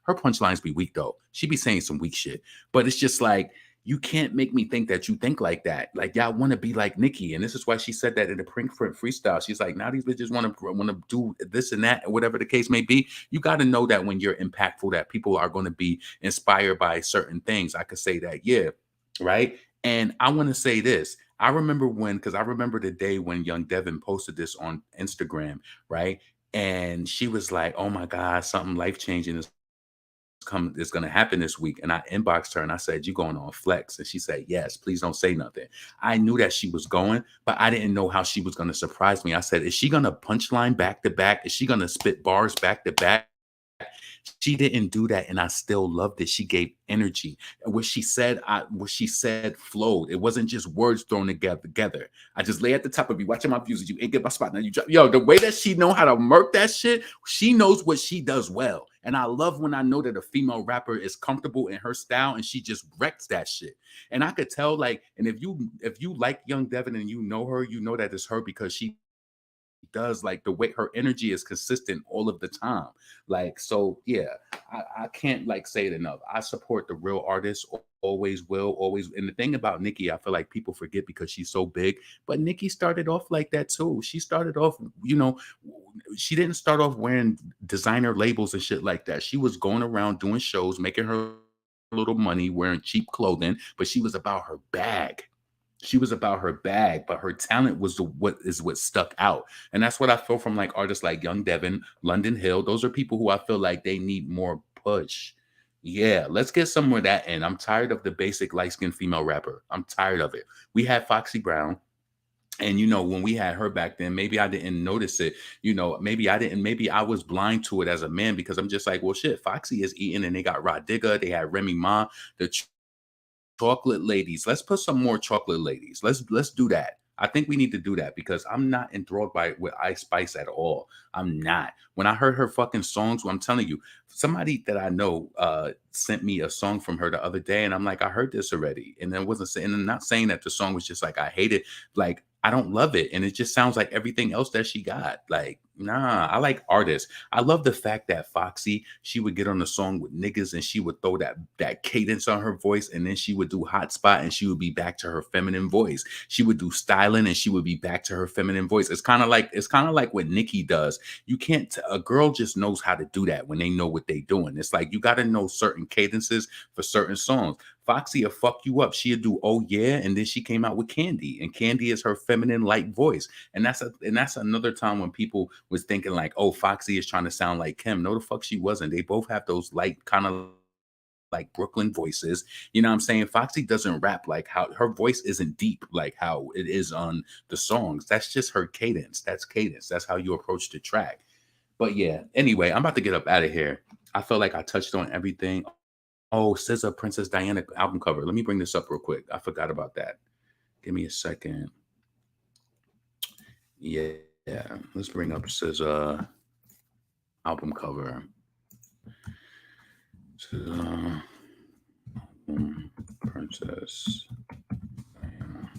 her punchlines be weak though. She be saying some weak shit, but it's just like, you can't make me think that you think like that. Like y'all want to be like Nicki, and this is why she said that in the print freestyle. She's like, now these bitches want to do this and that, whatever the case may be. You got to know that when you're impactful, that people are going to be inspired by certain things. I could say that, yeah, right. And I want to say this. I remember because I remember the day when young Devin posted this on Instagram, right? And she was like, "Oh my God, something life changing is going to happen this week." And I inboxed her and I said, "You going on Flex?" And she said, "Yes, please don't say nothing." I knew that she was going, but I didn't know how she was going to surprise me. I said, "Is she going to punchline back to back? Is she going to spit bars back to back?" She didn't do that, and I still loved it. She gave energy. What she said flowed. It wasn't just words thrown together. I just lay at the top of you, watching my views. You ain't get my spot. Now you drop. Yo, the way that she know how to murk that shit, she knows what she does well. And I love when I know that a female rapper is comfortable in her style and she just wrecks that shit. And I could tell, like, and if you like young Devin and you know her, you know that it's her, because she does, like, the way her energy is consistent all of the time. Like, so yeah, I can't like say it enough. I support the real artists, always will, always. And the thing about Nicki, I feel like people forget because she's so big, but Nicki started off like that too. She started off, she didn't start off wearing designer labels and shit like that. She was going around doing shows, making her little money, wearing cheap clothing, but she was about her bag. She was about her bag, but her talent was what stuck out. And that's what I feel from like artists like Young Devin, London Hill. Those are people who I feel like they need more push. Yeah, let's get some more of that in. I'm tired of the basic light-skinned female rapper. I'm tired of it. We had Foxy Brown. And when we had her back then, maybe I didn't notice it. Maybe I was blind to it as a man, because I'm just like, well, shit, Foxy is eating, and they got Rod Digger, they had Remy Ma, the chocolate ladies. Let's put some more chocolate ladies. Let's do that. I think we need to do that, because I'm not enthralled with Ice Spice at all. I'm not. When I heard her fucking songs, I'm telling you, somebody that I know sent me a song from her the other day, and I'm like, I heard this already. And then wasn't saying, and I'm not saying that the song was just like I hate it. Like, I don't love it, and it just sounds like everything else that she got. Like, nah, I like artists. I love the fact that Foxy, she would get on the song with niggas and she would throw that cadence on her voice, and then she would do Hot Spot and she would be back to her feminine voice. She would do Styling and she would be back to her feminine voice. It's kind of like what Nicki does. You can't, a girl just knows how to do that when they know what they're doing. It's like you got to know certain cadences for certain songs. Foxy will fuck you up. She'll do "Oh Yeah," and then she came out with Candy, and Candy is her feminine light voice. And that's another time when people was thinking like, oh, Foxy is trying to sound like Kim. No, the fuck she wasn't. They both have those light kind of like Brooklyn voices. You know what I'm saying? Foxy doesn't rap like how her voice isn't deep like how it is on the songs. That's just her cadence. That's cadence. That's how you approach the track. But yeah, anyway, I'm about to get up out of here. I feel like I touched on everything. Oh, SZA Princess Diana album cover. Let me bring this up real quick. I forgot about that. Give me a second. Yeah, let's bring up SZA album cover. SZA Princess Diana.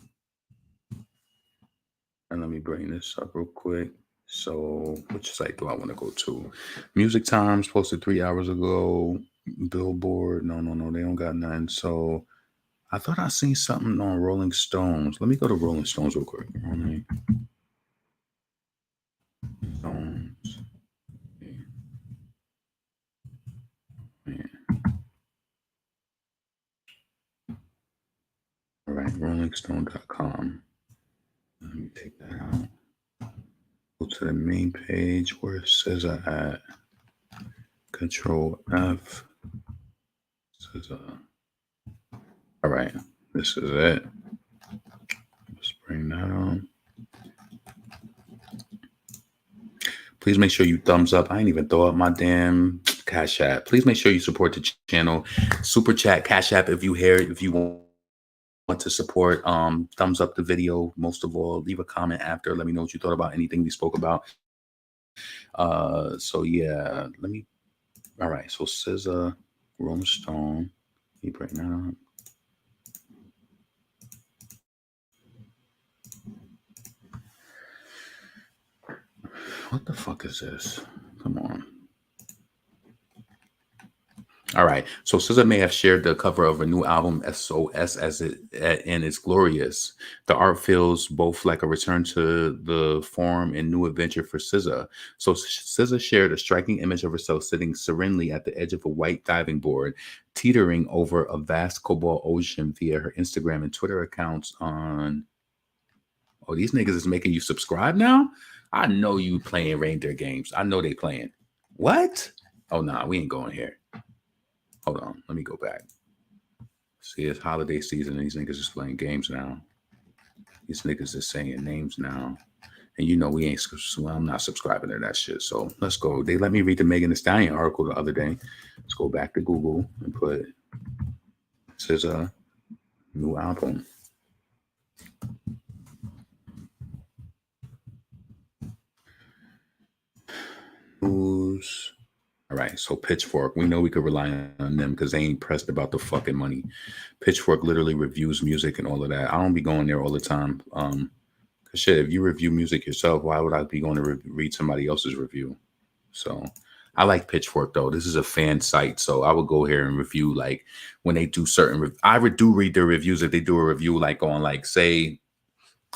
And let me bring this up real quick. So, which site do I want to go to? Music Times posted 3 hours ago. Billboard, no, they don't got nothing. So I thought I seen something on Rolling Stones. Let me go to Rolling Stones real quick. Rolling Stones. rollingstone.com. Let me take that out. Go to the main page. Where's SZA at? Control F. SZA. All right, this is it. Let's bring that on. Please make sure you thumbs up. I ain't even throw up my damn Cash App. Please make sure you support the channel. Super chat, Cash App if you hear it, if you want to support. Thumbs up the video. Most of all, leave a comment after. Let me know what you thought about anything we spoke about. So yeah, all right. So SZA, Rolling Stone. Let me bring that up. What the fuck is this? Come on. All right. So SZA may have shared the cover of a new album, SOS, and it's glorious. The art feels both like a return to the form and new adventure for SZA. So SZA shared a striking image of herself sitting serenely at the edge of a white diving board, teetering over a vast cobalt ocean via her Instagram and Twitter accounts on... Oh, these niggas is making you subscribe now? I know you playing reindeer games. I know they playing. What? Oh, nah, we ain't going here. Hold on. Let me go back. See, it's holiday season and these niggas is playing games now. These niggas is saying names now. And you know we ain't, well, I'm not subscribing to that shit. So let's go. They let me read the Megan Thee Stallion article the other day. Let's go back to Google and put SZA new album. News. All right, so Pitchfork, we know we could rely on them because they ain't pressed about the fucking money. Pitchfork literally reviews music and all of that. I don't be going there all the time. Cause shit, if you review music yourself, why would I be going to read somebody else's review? So I like Pitchfork though. This is a fan site, so I would go here and review like when they do certain. I would do read their reviews if they do a review like on like say.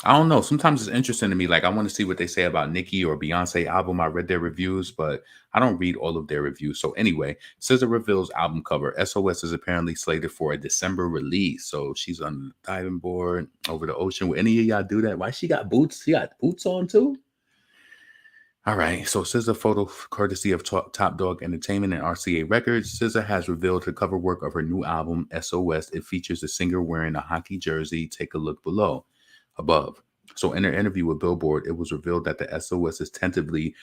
I don't know. Sometimes it's interesting to me. Like I want to see what they say about Nicki or Beyonce album. I read their reviews, but I don't read all of their reviews. So anyway, SZA reveals album cover. SOS is apparently slated for a December release. So she's on the diving board over the ocean. Will any of y'all do that? Why she got boots? She got boots on too? All right. So SZA photo courtesy of Top Dog Entertainment and RCA Records. SZA has revealed the cover work of her new album, SOS. It features the singer wearing a hockey jersey. Take a look below. Above. So in her interview with Billboard, it was revealed that the SOS is tentatively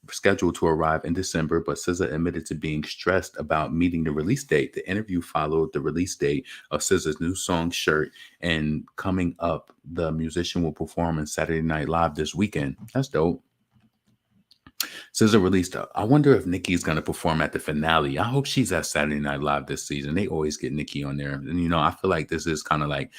scheduled to arrive in December, but SZA admitted to being stressed about meeting the release date. The interview followed the release date of SZA's new song, Shirt, and coming up, the musician will perform on Saturday Night Live this weekend. That's dope. SZA released, I wonder if Nicki's going to perform at the finale. I hope she's at Saturday Night Live this season. They always get Nicki on there. And, you know, I feel like this is kind of like,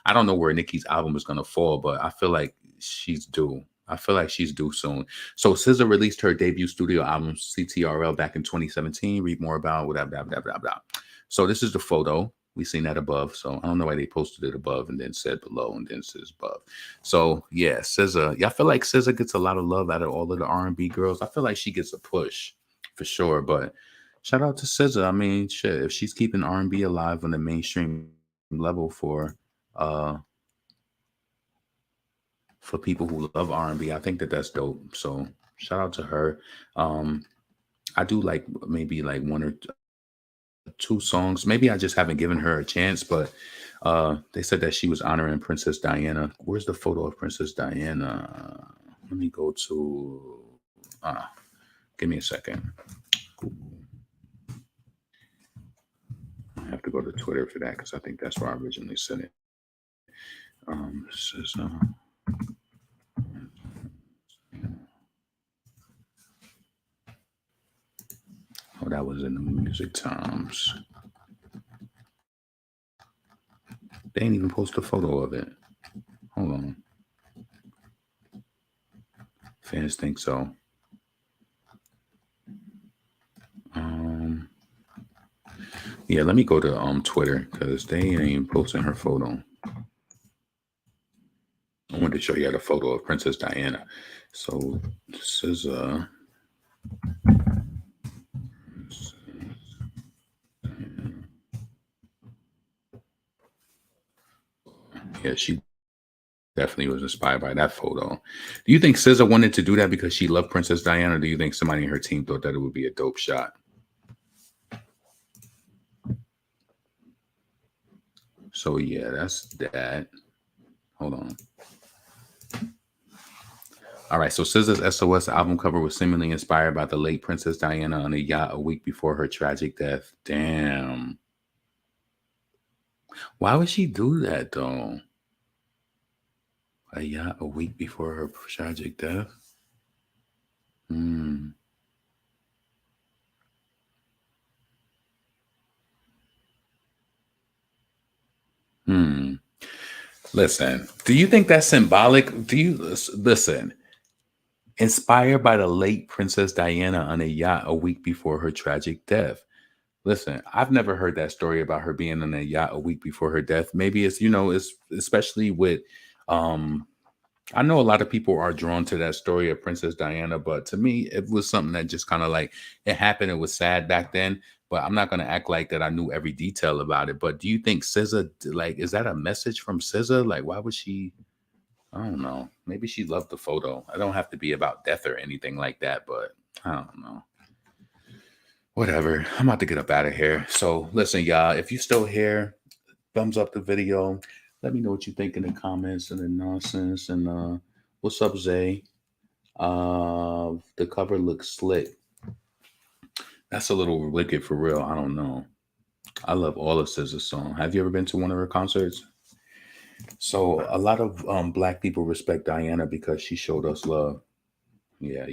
I don't know where Nicki's album is going to fall, but I feel like she's due. I feel like she's due soon. So SZA released her debut studio album, CTRL, back in 2017. Read more about whatever, blah, blah, blah, blah. So this is the photo. We seen that above. So I don't know why they posted it above and then said below and then says above. So yeah, SZA. Yeah, I feel like SZA gets a lot of love out of all of the R&B girls. I feel like she gets a push for sure. But shout out to SZA. I mean, shit, if she's keeping R&B alive on the mainstream level for people who love R&B, I think that that's dope. So shout out to her. I do like maybe like one or two songs. Maybe I just haven't given her a chance, but they said that she was honoring Princess Diana. Where's the photo of Princess Diana? Let me go to, give me a second. I have to go to Twitter for that because I think that's where I originally said it. This is, oh, that was in the Music Times. They ain't even post a photo of it. Hold on. Fans think so. Yeah, let me go to Twitter because they ain't posting her photo. I wanted to show you the photo of Princess Diana. So this is Yeah, she definitely was inspired by that photo. Do you think SZA wanted to do that because she loved Princess Diana, or do you think somebody in her team thought that it would be a dope shot? So yeah, that's that. Hold on. All right, so SZA's SOS album cover was seemingly inspired by the late Princess Diana on a yacht a week before her tragic death. Damn. Why would she do that, though? A yacht a week before her tragic death? Listen, do you think that's symbolic? Do you listen? Inspired by the late Princess Diana on a yacht a week before her tragic death. Listen, I've never heard that story about her being on a yacht a week before her death. Maybe it's, you know, it's especially with, I know a lot of people are drawn to that story of Princess Diana, but to me, it was something that just kind of like, it happened. It was sad back then, but I'm not going to act like that I knew every detail about it. But do you think SZA, like, is that a message from SZA? Like, why would she? I don't know. Maybe she loved the photo. I don't have to be about death or anything like that, but I don't know. Whatever. I'm about to get up out of here. So listen, y'all, if you're still here, thumbs up the video. Let me know what you think in the comments and the nonsense. And what's up, Zay? The cover looks slick. That's a little wicked for real. I don't know. I love all of SZA's songs. Have you ever been to one of her concerts? So a lot of Black people respect Diana because she showed us love. Yeah,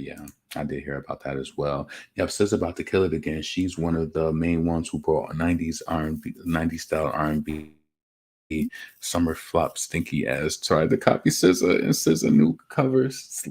I did hear about that as well. Yep, SZA about to kill it again. She's one of the main ones who brought 90s R&B, 90s style R&B. Summer flop stinky ass tried to copy SZA and SZA new covers.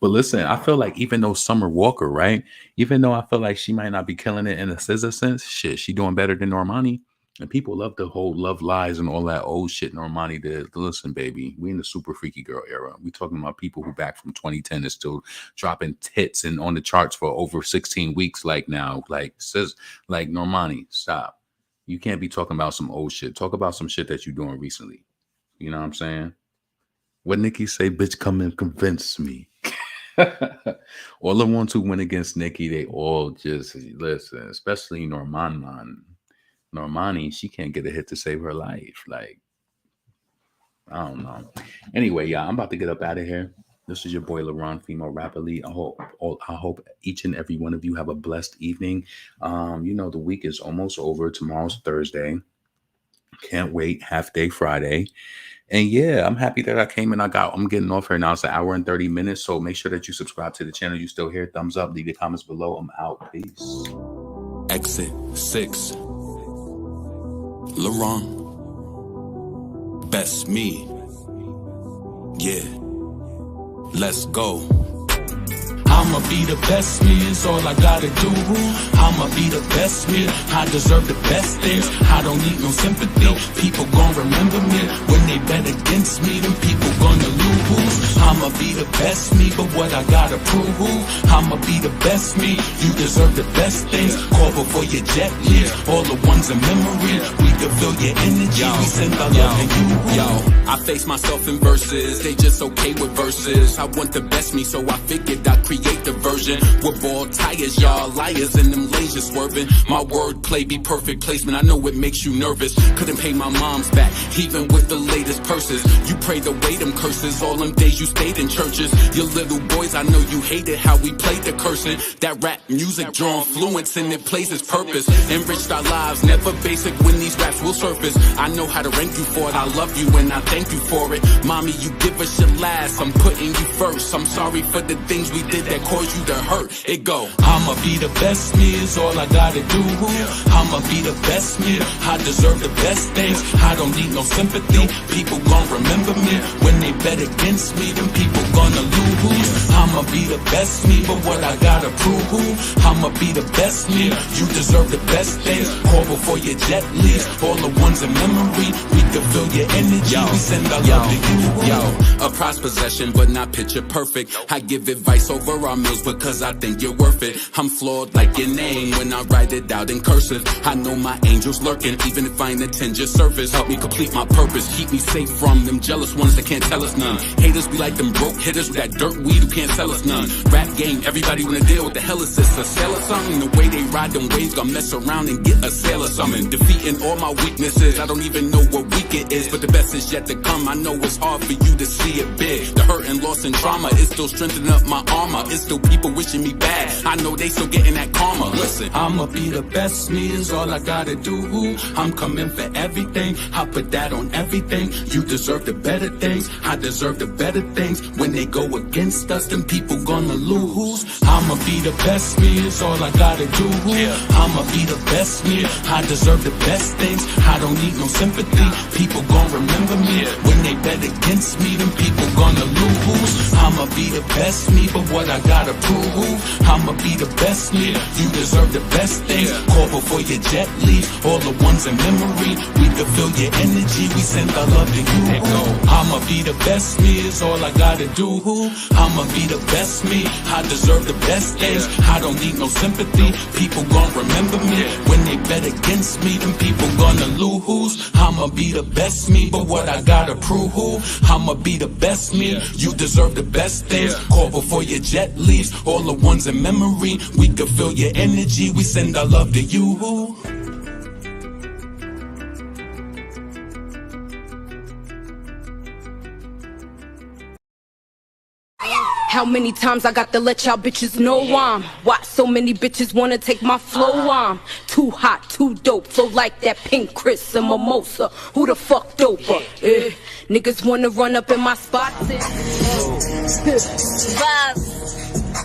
But listen, I feel like even though Summer Walker, right? Even though I feel like she might not be killing it in a SZA sense, shit, she doing better than Normani. And people love the whole Love Lies and all that old shit Normani did. Listen, baby, we in the super freaky girl era. We talking about people who back from 2010 is still dropping hits and on the charts for over 16 weeks like now. Like, says, like Normani, stop. You can't be talking about some old shit. Talk about some shit that you're doing recently. You know what I'm saying? What Nicki say, bitch, come and convince me. All the ones who went against Nicki, they all just, listen, especially Normani, she can't get a hit to save her life. Like, I don't know. Anyway, y'all, I'm about to get up out of here. This is your boy LaRon, female rapper lead. I hope each and every one of you have a blessed evening. You know, the week is almost over. Tomorrow's Thursday. Can't wait. Half day Friday. And yeah, I'm happy that I came and I'm getting off here now. It's an hour and 30 minutes. So make sure that you subscribe to the channel. You still here? Thumbs up. Leave your comments below. I'm out. Peace. Exit 6. LaRon. Best me. Yeah. Let's go. I'ma be the best me, it's all I gotta do. I'ma be the best me, I deserve the best things. I don't need no sympathy, people gon' remember me. When they bet against me, then people gonna lose. I'ma be the best me, but what I gotta prove. I'ma be the best me, you deserve the best things. Call before your jet leaves, all the ones in memory. We can feel your energy, we send our love to you. Yo, I face myself in verses, they just okay with verses. I want the best me, so I figured I'd create the version with ball tires, y'all liars and them lasers swerving. My wordplay be perfect placement, I know it makes you nervous. Couldn't pay my mom's back, even with the latest purses. You prayed away them curses, all them days you stayed in churches. Your little boys, I know you hated how we played the cursing. That rap music drawn fluence and it plays its purpose. Enriched our lives, never basic when these raps will surface. I know how to rank you for it, I love you and I thank you for it. Mommy, you give us your last, I'm putting you first. I'm sorry for the things we did that caused you to hurt. It go, I'ma be the best me, is all I gotta do. I'ma be the best me, I deserve the best things. I don't need no sympathy, people gon' remember me. When they bet against me, then people gonna lose. I'ma be the best me, but what I gotta prove. I'ma be the best me, you deserve the best things. Call before your jet leaves, all the ones in memory. We can feel your energy, we send our love to you. Yo, a prize possession, but not picture perfect. I give advice over our meals because I think you're worth it. I'm flawed like your name when I write it out in cursive. I know my angels lurking, even if I ain't attend your service. Help me complete my purpose, keep me safe from them jealous ones that can't tell us none. Haters be like them broke hitters with that dirt weed who can't sell us none. Rap game, everybody wanna deal. What the hell is this, a sale or something? The way they ride them waves, gonna mess around and get a sale or something. Defeating all my weaknesses, I don't even know what week it is, but the best is yet to come. I know it's hard for you to see it big. The hurt and loss and trauma is still strengthening up my armor. It's still people wishing me bad, I know they still getting that karma. Listen, I'ma be the best me is all I gotta do. I'm coming for everything, I put that on everything. You deserve the better things, I deserve the better things. When they go against us, then people gonna lose. I'ma be the best me is all I gotta do. I'ma be the best me, I deserve the best things. I don't need no sympathy, people gon' remember me. When they bet against me, then people gonna lose. I'ma be the best me, but what I gotta prove. I'ma be the best me, you deserve the best things. Call before your jet leaves, all the ones in memory. We can feel your energy, we send our love to you. I'ma be the best me is all I gotta do. I'ma be the best me, I deserve the best things. I don't need no sympathy, people gon' remember me. When they bet against me, then people gonna lose. I'ma be the best me, but what I gotta prove. I'ma be the best me, you deserve the best things. Call before your jet leaves, all the ones in memory. We can feel your energy, we send our love to you. How many times I got to let y'all bitches know I'm why so many bitches wanna take my flow. I'm too hot, too dope, flow like that pink Chris and mimosa. Who the fuck doper? Niggas wanna run up in my spot.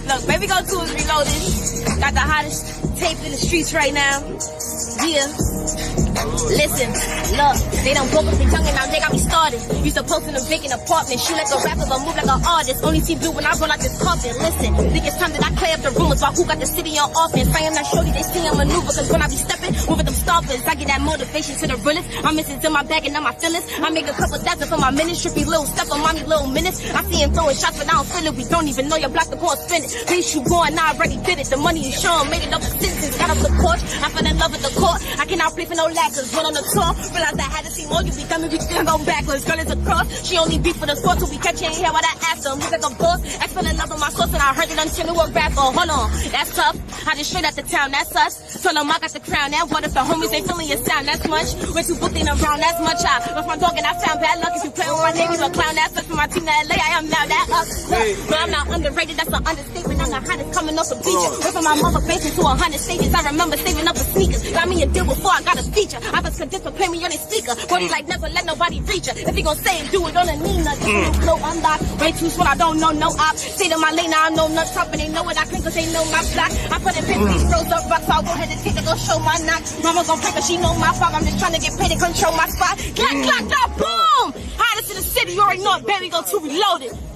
Look, Baby Go 2 is reloaded. Got the hottest tape in the streets right now. Yeah. Listen, look, they done broke up the young and now they got me started. Used to post in a vacant apartment, shoot like a rapper but move like an artist. Only see blue when I run out this carpet. Listen, think it's time that I clear up the rumors about who got the city on offense. I am not shorty, they see I'm maneuver, cause when I be stepping, moving them stoppers, I get that motivation to the realest. I'm missing in my bag and now my feelings. I make a couple thousand for my minutes, trippy little step on mommy little minutes. I see him throwing shots but I don't feel it. We don't even know your block the ball spin it. Please you going, I already did it. The money you show made it up the sentence. Got up the porch, I fell in love with the court. I cannot play for no lackers. Run on the tour, realize I had to see more. You be dummy, we still go backwards. Girl is a cross, she only beat for the sport till we catch you ain't here what I asked them. He's like a boss, I fell in love with my source and I heard it until it was rapper. Hold on, that's tough. I just straight out the town, that's us. Tell them I got the crown. Now what if the homies ain't feeling your sound? That's much. We're too booked in around, that's much. I left my dog and I found bad luck. If you play with my name, you a clown. That's us for my team to LA. I am now that up. But I'm not underrated, that's an understatement. I'm the hottest coming off the beach. Went from my mother basement to 100 stages. I remember saving up for sneakers. Got me a deal before I got a feature. I was convinced to play me on his speaker. Body like never let nobody reach her. If he gon' say it, do it on a Nina. Flow unlocked. Way too smart, I don't know no op. Stay to my lane, I know nuts up and they know it. I clean cause they know my block. I put in 50 froze up rocks, so I'll go ahead and take it, go show my knock. Mama gon' break her, she know my fault. I'm just trying to get paid to control my spot. Clack, clack, clack, boom! Hottest in the city, you already know it, Baby Go 2 reloaded.